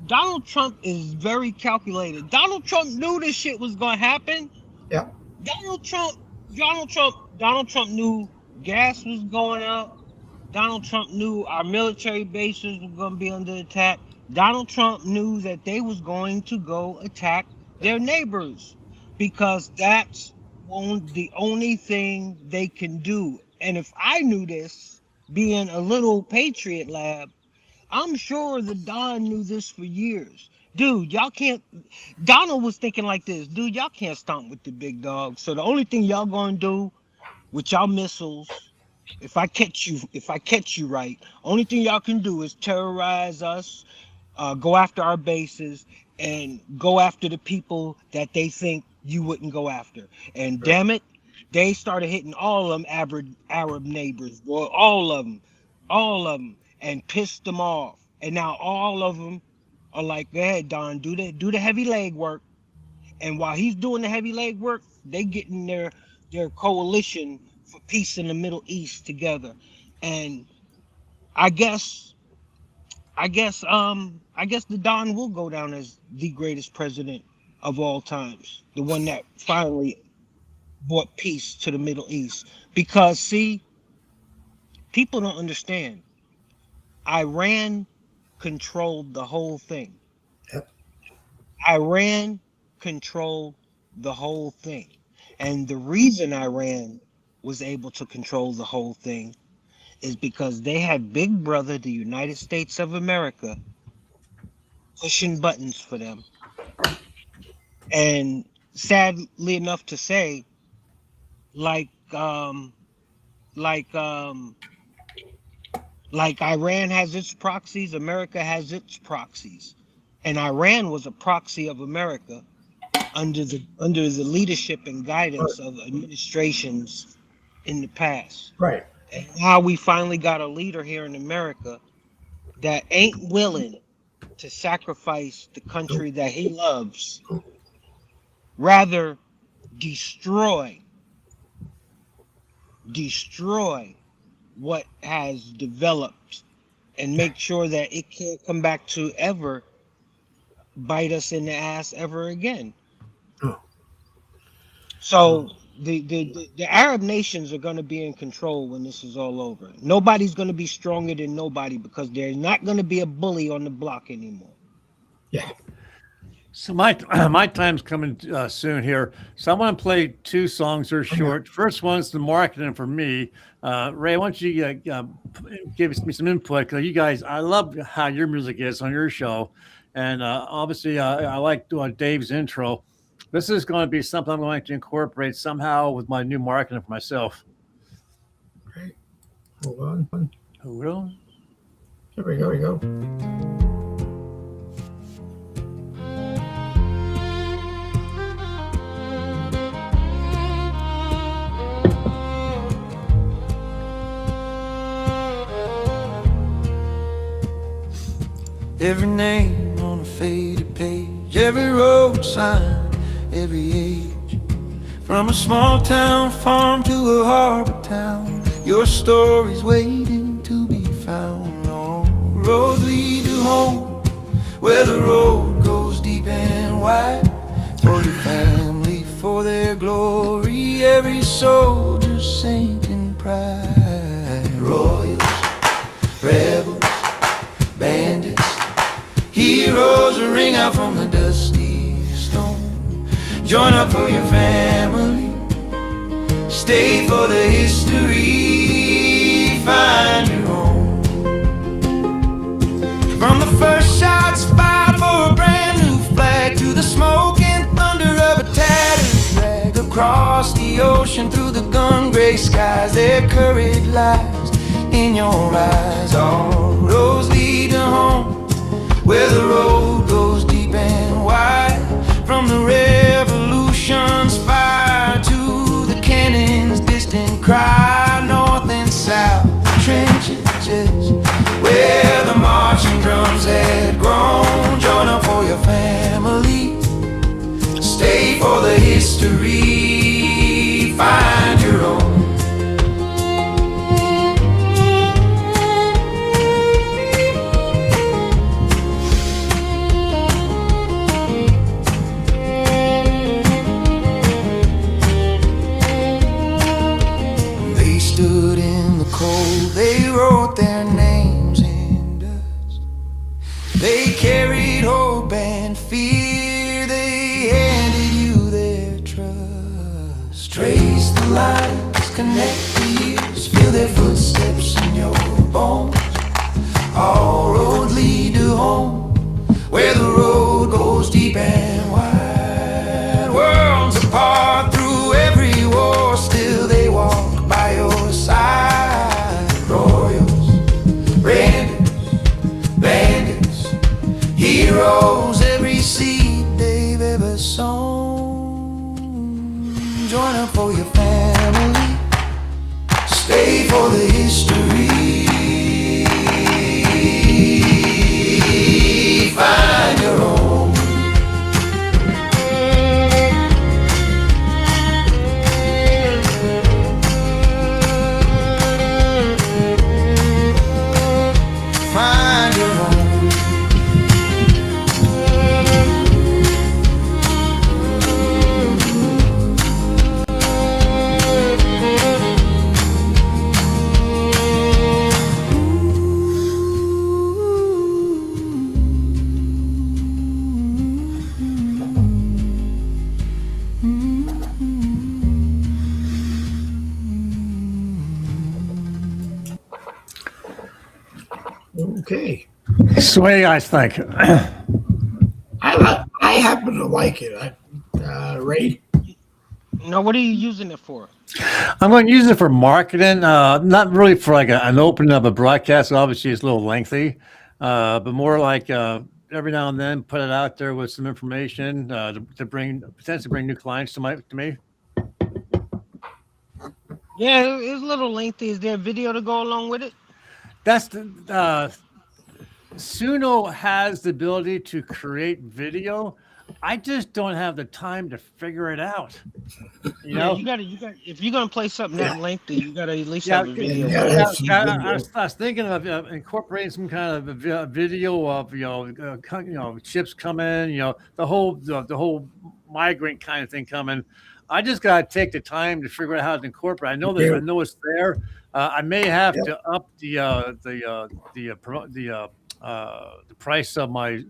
Donald Trump is very calculated. Donald Trump knew this shit was gonna happen. Yeah. Donald Trump, Donald Trump knew gas was going up. Donald Trump knew our military bases were going to be under attack. Donald Trump knew that they was going to go attack their neighbors because that's the only thing they can do. And if I knew this, being a little patriot lab, I'm sure the Don knew this for years. Dude, y'all can't. Donald was thinking like this. Dude, y'all can't stomp with the big dog. So the only thing y'all gonna do with y'all missiles, if I catch you right, only thing y'all can do is terrorize us, go after our bases, and go after the people that they think you wouldn't go after. And damn it, they started hitting all of them Arab neighbors, boy, all of them, and pissed them off. And now all of them are like, go ahead, Don, do the heavy leg work. And while he's doing the heavy leg work, they getting their coalition for peace in the Middle East together. And I guess the Don will go down as the greatest president of all times, the one that finally brought peace to the Middle East. Because see, people don't understand. Iran controlled the whole thing. Yep. Iran controlled the whole thing. And the reason Iran was able to control the whole thing is because they had Big Brother, the United States of America, pushing buttons for them. And sadly enough to say, like Iran has its proxies, America has its proxies. And Iran was a proxy of America under the leadership and guidance of administrations in the past. Right. And how we finally got a leader here in America that ain't willing to sacrifice the country that he loves, rather destroy what has developed and make sure that it can't come back to ever bite us in the ass ever again. Oh. So the Arab nations are going to be in control when this is all over. Nobody's going to be stronger than nobody because there's not going to be a bully on the block anymore. Yeah. So my my time's coming soon here. So I want to play two songs. They're short. First one's the marketing for me. Ray, why don't you give me some input? Because you guys, I love how your music is on your show, and obviously I like Dave's intro. This is going to be something I'm going to incorporate somehow with my new marketing for myself. Right. Hold on. Hold on. Here we go. Every name on a faded page, every road sign, every age. From a small town farm to a harbor town, your story's waiting to be found. All roads lead to home, where the road goes deep and wide. For your family, for their glory, every soldier's saint in pride. Royals, rebels, bandits, heroes ring out from the dusty stone. Join up for your family, stay for the history, find your home. From the first shots fired for a brand new flag, to the smoke and thunder of a tattered flag, across the ocean, through the gun-gray skies, their courage lies in your eyes. All roads lead to home, where the road goes deep and wide. From the revolution's fire to the cannon's distant cry, north and south, trenches patches where the marching drums had grown. Join up for your family, stay for the history, find your own. They stood in the cold, they wrote their names in dust. They carried hope and fear, they handed you their trust. Trace the lines, connect the years, feel their footsteps in your bones. All roads lead to home, where the road goes deep and wide. Worlds apart through every war, still they walk by your side. Royals, rangers, bandits, heroes, every seed they've ever sown. Join up for your family, stay for the history, find your own. Find your own. Okay. So what do you guys think? I happen to like it. Ray? Now, what are you using it for? I'm going to use it for marketing, not really for like an opening of a broadcast. Obviously, it's a little lengthy, but more like every now and then put it out there with some information to potentially bring new clients to me. Yeah, it's a little lengthy. Is there a video to go along with it? That's the Suno has the ability to create video. I just don't have the time to figure it out. You know, you got. If you're gonna play something that lengthy, you gotta at least Yeah, have a video. I was thinking of incorporating some kind of a video of ships coming, the whole migrant kind of thing coming. I just gotta take the time to figure out how to incorporate. I know I know it's there. I may have to up the price of my.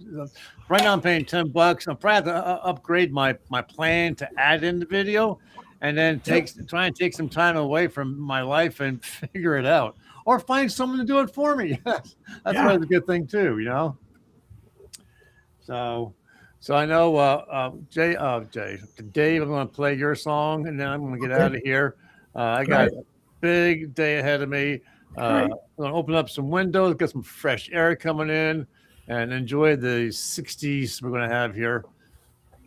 Right now, I'm paying $10. I'm probably have to upgrade my plan to add in the video, and then try and take some time away from my life and figure it out, or find someone to do it for me. That's always a good thing too, So I know Dave, I'm going to play your song, and then I'm going to get out of here. I got a big day ahead of me. I'm going to open up some windows, get some fresh air coming in, and enjoy the 60s we're going to have here.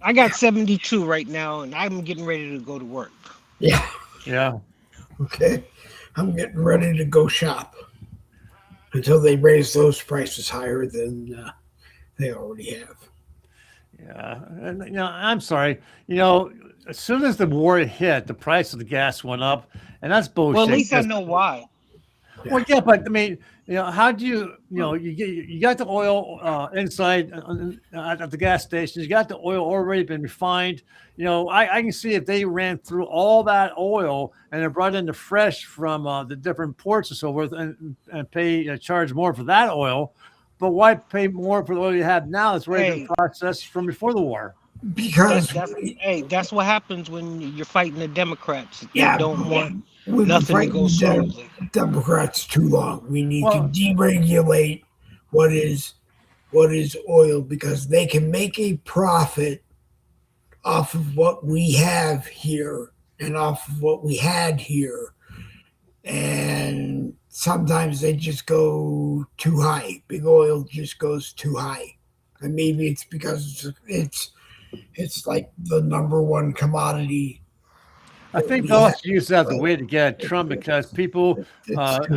I got 72 right now, and I'm getting ready to go to work. Yeah. Okay. I'm getting ready to go shop until they raise those prices higher than they already have. Yeah. And, I'm sorry. As soon as the war hit, the price of the gas went up, and that's bullshit. Well, at least I know why. Well, yeah, but I mean, how do you got the oil inside at the gas stations? You got the oil already been refined. I can see if they ran through all that oil and then brought in the fresh from the different ports and so forth, and charge more for that oil. But why pay more for the oil you have now that's already been processed from before the war? Because that's what happens when you're fighting the Democrats. They Yeah, don't want we've nothing to fighting go smoothly. Democrats too long. We need to deregulate what is oil, because they can make a profit off of what we have here and off of what we had here. And sometimes they just go too high. Big oil just goes too high. And maybe it's because it's like the number one commodity. I think they'll also use that as a way to get Trump, because people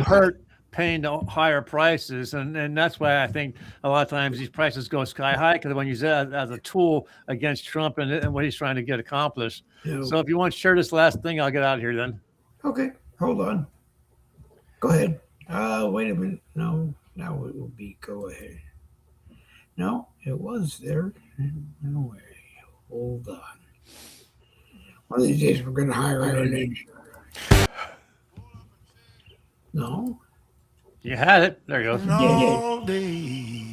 hurt paying the higher prices, and that's why I think a lot of times these prices go sky high because when you use it as a tool against Trump and what he's trying to get accomplished. You So if you want to share this last thing, I'll get out of here then. okay, hold on. Go ahead. Wait a minute. No, now it will be go ahead. No, it was there. No way. Hold on. One of these days we're going to hire an agent. No. You had it. There you go. All day.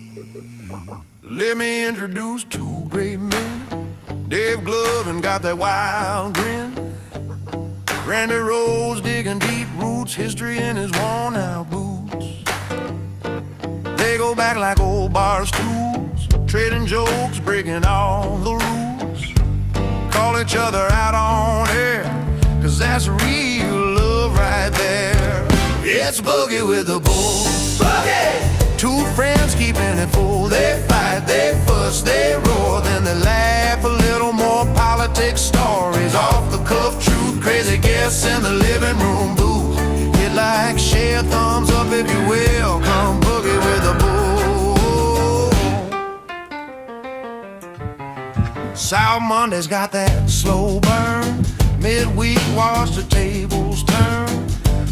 Let me introduce two great men. Dave Glovin got that wild grin. Randy Rhodes digging deep roots, history in his worn out boots. They go back like old bar stools, trading jokes, breaking all the rules. Call each other out on air, cause that's real love right there. It's Boogie with the Bull. Boogie! Two friends keeping it full. They fight, they fuss, they roar, then they laugh a little more. Politics, stories, off the cuff truth, crazy guests in the living room booth. Hit like, share, thumbs up if you will. Come Boogie with the Bull. South Monday's got that slow burn. Midweek watch the tables turn.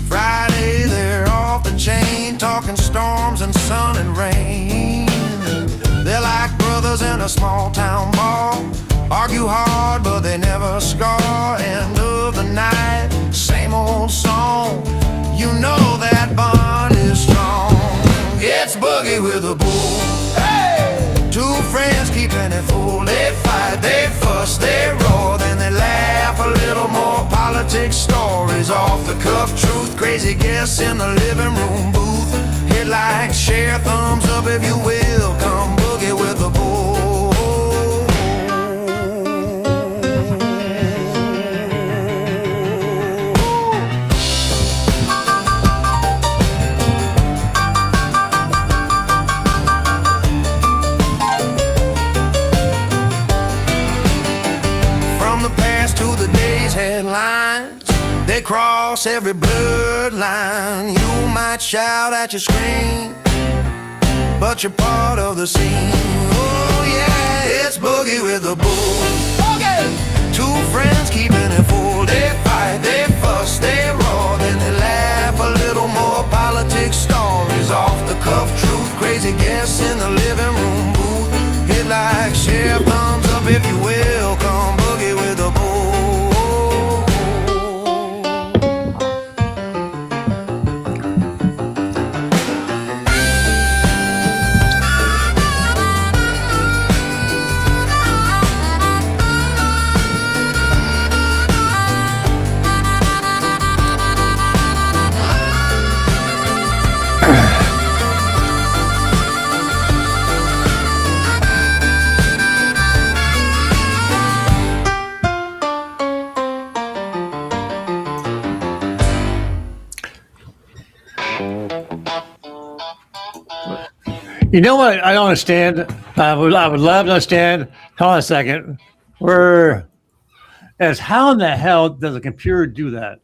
Friday they're off the chain, talking storms and sun and rain. They're like brothers in a small town bar, argue hard but they never scar. End of the night, same old song, you know that bond is strong. It's Boogie with the Bull. Hey! Two friends keeping it full. They fight, they fuss, they roar, then they laugh a little more. Politics, stories, off the cuff truth, crazy guests in the living room booth. Hit like, share, thumbs up if you will. Come Boogie with the Bull. Headlines, they cross every bloodline. You might shout at your screen, but you're part of the scene. Oh yeah, it's Boogie with the Bull. Boogie! Two friends keeping it full. They fight, they fuss, they roar, then they laugh a little more. Politics, stories, off the cuff truth, crazy guests in the living room booth. Hit like, share, thumbs up if you will. Come Boogie with the Bull. You know what? I don't understand. I would love to understand. Hold on a second. How in the hell does a computer do that?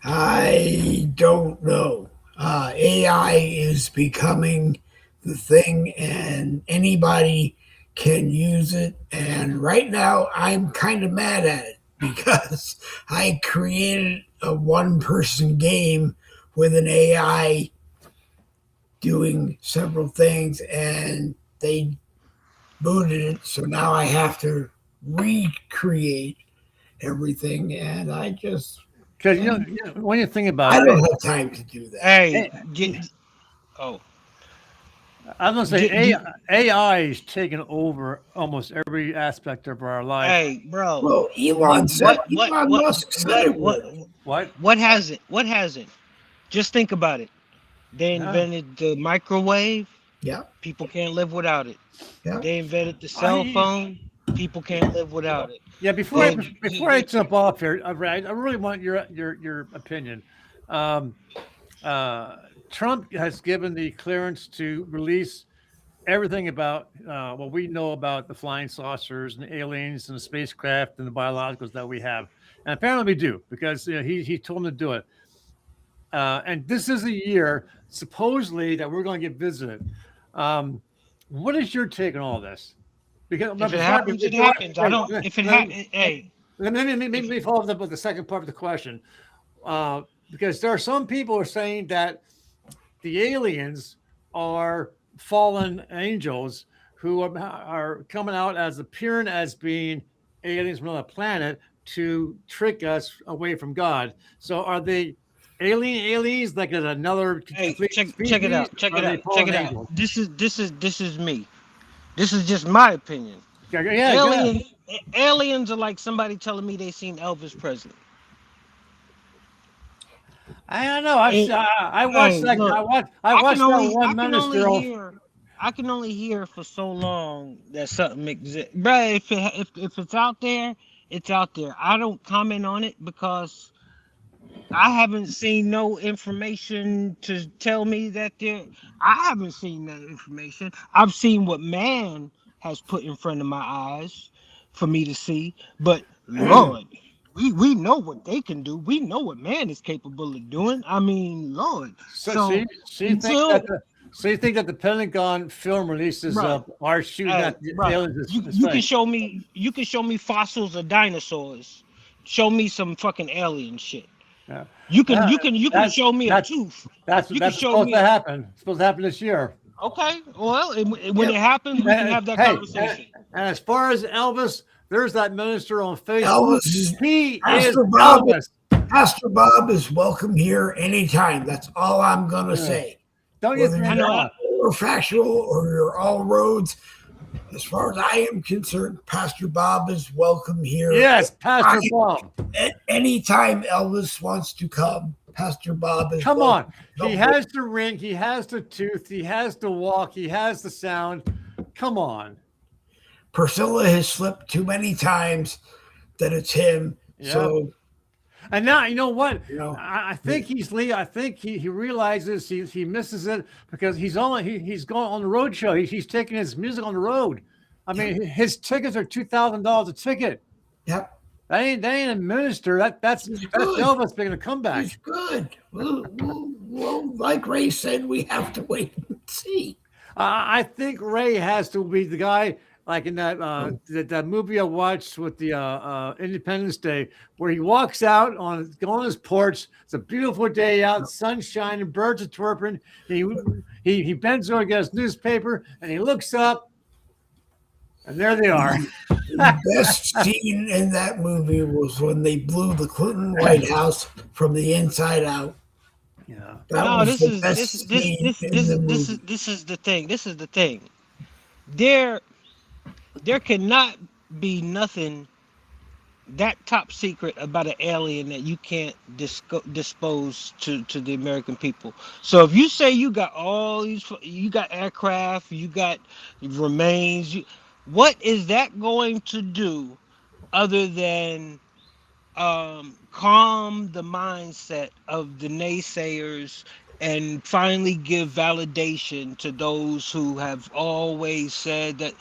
I don't know. AI is becoming the thing, and anybody can use it. And right now, I'm kind of mad at it because I created a one-person game with an AI doing several things, and they booted it. So now I have to recreate everything, and I just Because when you think about I it, don't have time to do that. Hey, I was going to say AI is taking over almost every aspect of our life. hey, bro. Well, Elon Musk said it would. What hasn't? What hasn't? Just think about it. They invented the microwave. Yeah. People can't live without it. Yeah. They invented the cell phone. People can't live without it. Yeah, before I jump off here, I really want your opinion. Trump has given the clearance to release everything about what we know about the flying saucers and the aliens and the spacecraft and the biologicals that we have, and apparently we do because he told him to do it. and this is a year supposedly that we're going to get visited. What is your take on all this? Because If it happens, it happens. I don't. If it happens, hey, let me follow up with the second part of the question, because there are some people who are saying that the aliens are fallen angels who are coming out as appearing as being aliens from another planet to trick us away from God. So are they aliens like another hey, complete check species? it out. Check Or it are they out. Check fallen it out. angels? This is me. This is just my opinion. Yeah, go ahead. Aliens are like somebody telling me they seen Elvis Presley. I don't know. And, I watched hey, that. look, I watched that one I can only minister. hear. I can only hear for so long that something exists, but if it's out there, it's out there. I don't comment on it because I haven't seen no information to tell me that there. I haven't seen that information. I've seen what man has put in front of my eyes for me to see. But Lord, we know what they can do. We know what man is capable of doing. I mean, Lord. So So until you think that the Pentagon film releases right, are shooting at the right, aliens you is you can fake? show me fossils of dinosaurs. Show me some fucking alien shit. Yeah. You can show me a That tooth. You can that's show supposed me to happen. It's supposed to happen this year. okay. Well, when it happens, we can have that Hey, conversation. and as far as Elvis, there's that minister on Facebook. Elvis is He is Pastor Bob. Elvis. Pastor Bob is welcome here anytime. That's all I'm gonna say. Don't you Whether think? I know. you're factual or you're all roads, as far as I am concerned, Pastor Bob is welcome here. Yes, Pastor Bob. Anytime Elvis wants to come, Pastor Bob is Come welcome. on. He has the ring. He has the tooth. He has the walk. He has the sound. Come on. Priscilla has slipped too many times that it's him. Yep. So And now you know what? You know, I think he's Lee. I think he realizes he misses it because he's going on the road show. He's taking his music on the road. I mean, his tickets are $2,000 a ticket. yep. That ain't a minister. That's good. Elvis making a comeback. He's good. Well, like Ray said, we have to wait and see. I think Ray has to be the guy like in that movie I watched with the Independence Day, where he walks out on his porch. It's a beautiful day out, sun shining, birds are chirping. He bends over, gets his newspaper, and he looks up, and there they are. The best scene in that movie was when they blew the Clinton White House from the inside out. Yeah. That No, was this the is best this scene this in this the this movie. is this is the thing. This is the thing. There cannot be nothing that top secret about an alien that you can't dispose to the American people. So if you say you got all these, you got aircraft, you got remains, what is that going to do other than calm the mindset of the naysayers and finally give validation to those who have always said that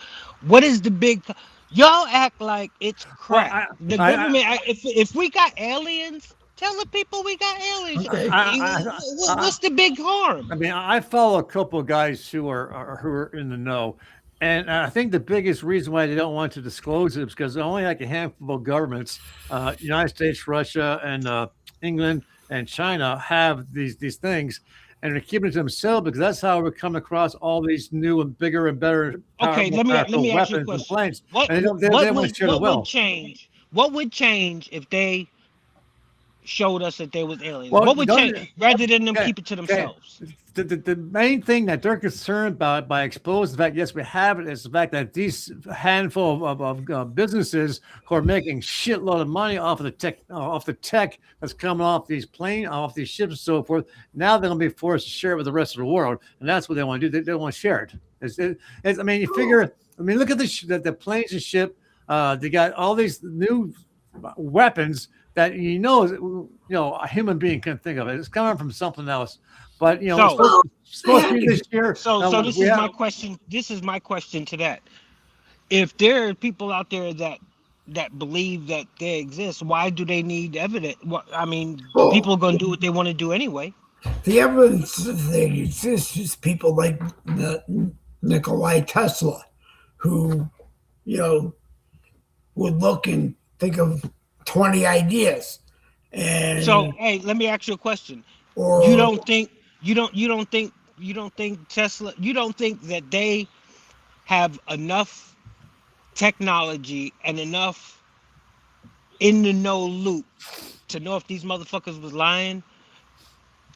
what is the big y'all act like it's Well, crap the government if we got aliens tell the people we got aliens Okay. what's the big harm I mean, I follow a couple of guys who are in the know, and I think the biggest reason why they don't want to disclose it is because only like a handful of governments, United States, Russia, and England and China have these things, and they're keeping it to themselves because that's how we come across all these new and bigger and better. Okay, let me ask you a weapons and question. planes. What, And they don't want to share the what well. would change? What would change if they showed us that they was aliens? Well, what would don't- change rather than them okay, keep it to okay. themselves? The main thing that they're concerned about by exposing the fact, yes, we have it, is the fact that these handful of businesses who are making shitload of money off of the tech that's coming off these these ships and so forth. Now they're going to be forced to share it with the rest of the world, and that's what they want to do. They don't want to share it. I mean, you figure. I mean, look at the planes and ship. They got all these new weapons that a human being can think of it. It's coming from something else. But it's supposed to be this year. So this is my question. This is my question to that. If there are people out there that believe that they exist, why do they need evidence? I mean, people are going to do what they want to do anyway. the evidence that exists is people like Nikolai Tesla, who, you know, would look and think of 20 ideas, So, and hey, let me ask you a question. You or don't think you don't think Tesla you don't think that they have enough technology and enough in the know loop to know if these motherfuckers was lying?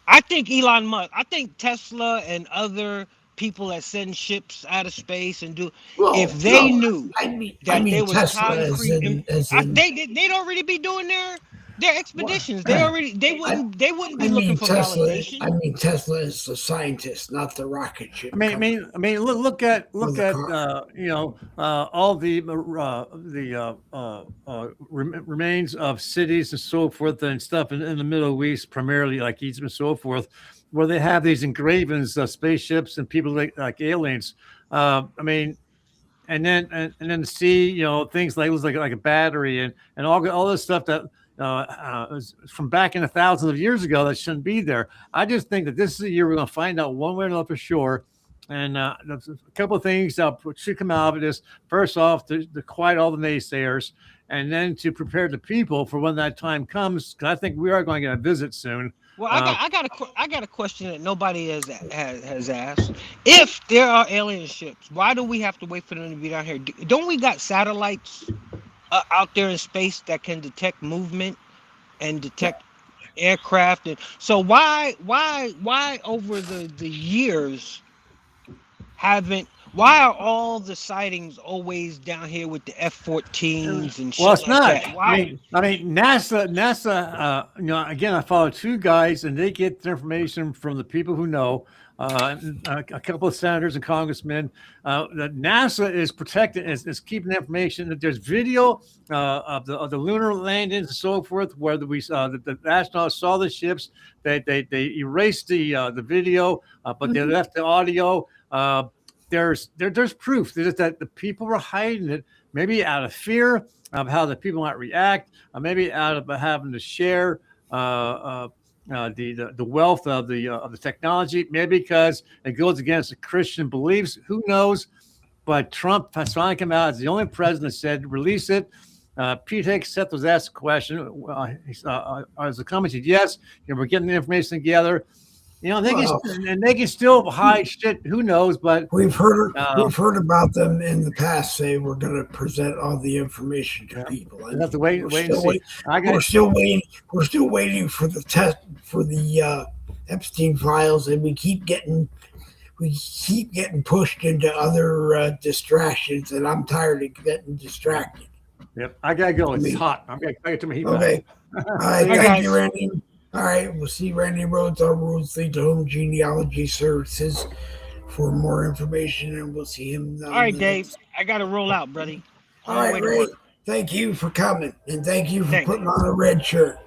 I think Elon Musk, I think Tesla and other people that send ships out of space and do, if well, they no, knew I that mean there was Tesla concrete, as in they'd already be doing their What? expeditions. They I, wouldn't I be looking mean for Tesla. validation. I mean Tesla is the scientist, not the rocket ship company or Look the at car. all remains of cities and so forth and stuff in the Middle East, primarily like Egypt and so forth, where they have these engravings of spaceships and people like aliens. I mean, and then see things like it was like a battery and all this stuff that is from back in the thousands of years ago that shouldn't be there. I just think that this is the year we're going to find out one way or another for sure. And there's a couple of things that should come out of it is first off to quiet all the naysayers, and then to prepare the people for when that time comes. Because I think we are going to get a visit soon. Well, Uh, I got a question that nobody has asked. If there are alien ships, why do we have to wait for them to be down here? Don't we got satellites out there in space that can detect movement and Yeah. detect aircraft? And so why over the years haven't why are all the sightings always down here with the F-14s and Well, shit it's like not. that? Why? I mean, NASA. Again, I follow two guys, and they get their information from the people who know. A couple of senators and congressmen. That NASA is protecting, is keeping the information. That there's video of the lunar landings and so forth, where we saw the astronauts saw the ships. They erased the video, but they left the audio. There's proof that the people were hiding it, maybe out of fear of how the people might react, maybe out of having to share the wealth of the technology, maybe because it goes against the Christian beliefs. Who knows? But Trump has finally come out as the only president that said release it. Pete Hegseth was asked a question. As a comment, said yes. We're getting the information together. Well, They can still hide shit. Who knows? But uh, we've heard about them in the past. Say we're going to present all the information to yeah, people, we have to and wait and see. I got we're still waiting. We're still waiting for the test for the Epstein files, and we keep getting pushed into other distractions, and I'm tired of getting distracted. Yep, I gotta go. It's Me. hot. I get to my heat Okay. All right. Hey, Thank you, guys. Randy. All right. We'll see Randy Rhodes on Roads Lead to Home Genealogy Services for more information, and we'll see him All on right, the Dave. next. I got to roll out, buddy. All On my right, way to Ray. work. Thank you for coming, and thank you for Thanks. putting on a red shirt.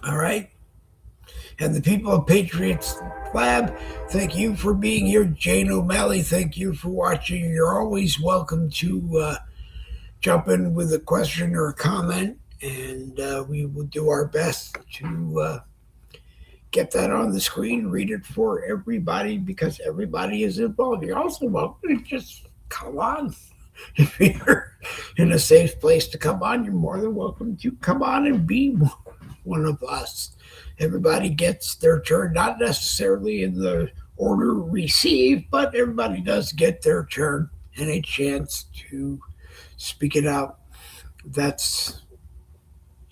All right. And the people of Patriots Lab, thank you for being here. Jane O'Malley, thank you for watching. You're always welcome to jump in with a question or a comment, and we will do our best to get that on the screen, read it for everybody because everybody is involved. You're also welcome to just come on. If you're in a safe place to come on, you're more than welcome to come on and be one of us. Everybody gets their turn, not necessarily in the order received, but everybody does get their turn and a chance to speak it out. That's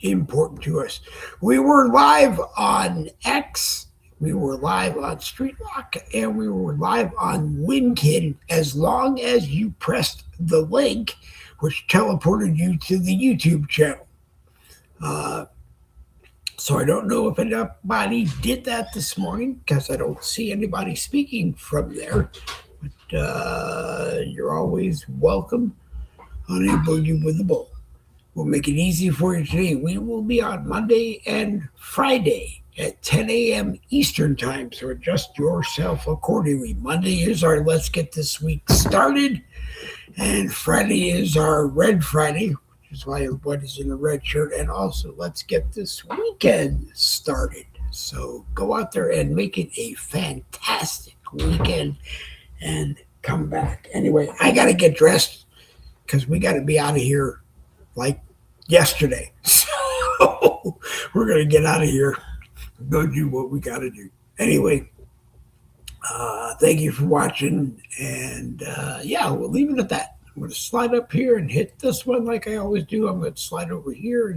important to us. We were live on X, we were live on Streetlock, and we were live on Winkin as long as you pressed the link, which teleported you to the YouTube channel. So I don't know if anybody did that this morning because I don't see anybody speaking from there. But you're always welcome on a Boogie with the Bull. We'll make it easy for you today. We will be on Monday and Friday at 10 a.m. Eastern Time, so adjust yourself accordingly. Monday is our Let's Get This Week Started, and Friday is our Red Friday, which is why everybody's in a red shirt, and also Let's Get This Weekend Started. So go out there and make it a fantastic weekend and come back. Anyway, I got to get dressed because we got to be out of here like yesterday. So we're going to get out of here, go do what we got to do. Anyway, thank you for watching. And yeah, we'll leave it at that. I'm going to slide up here and hit this one like I always do. I'm going to slide over here and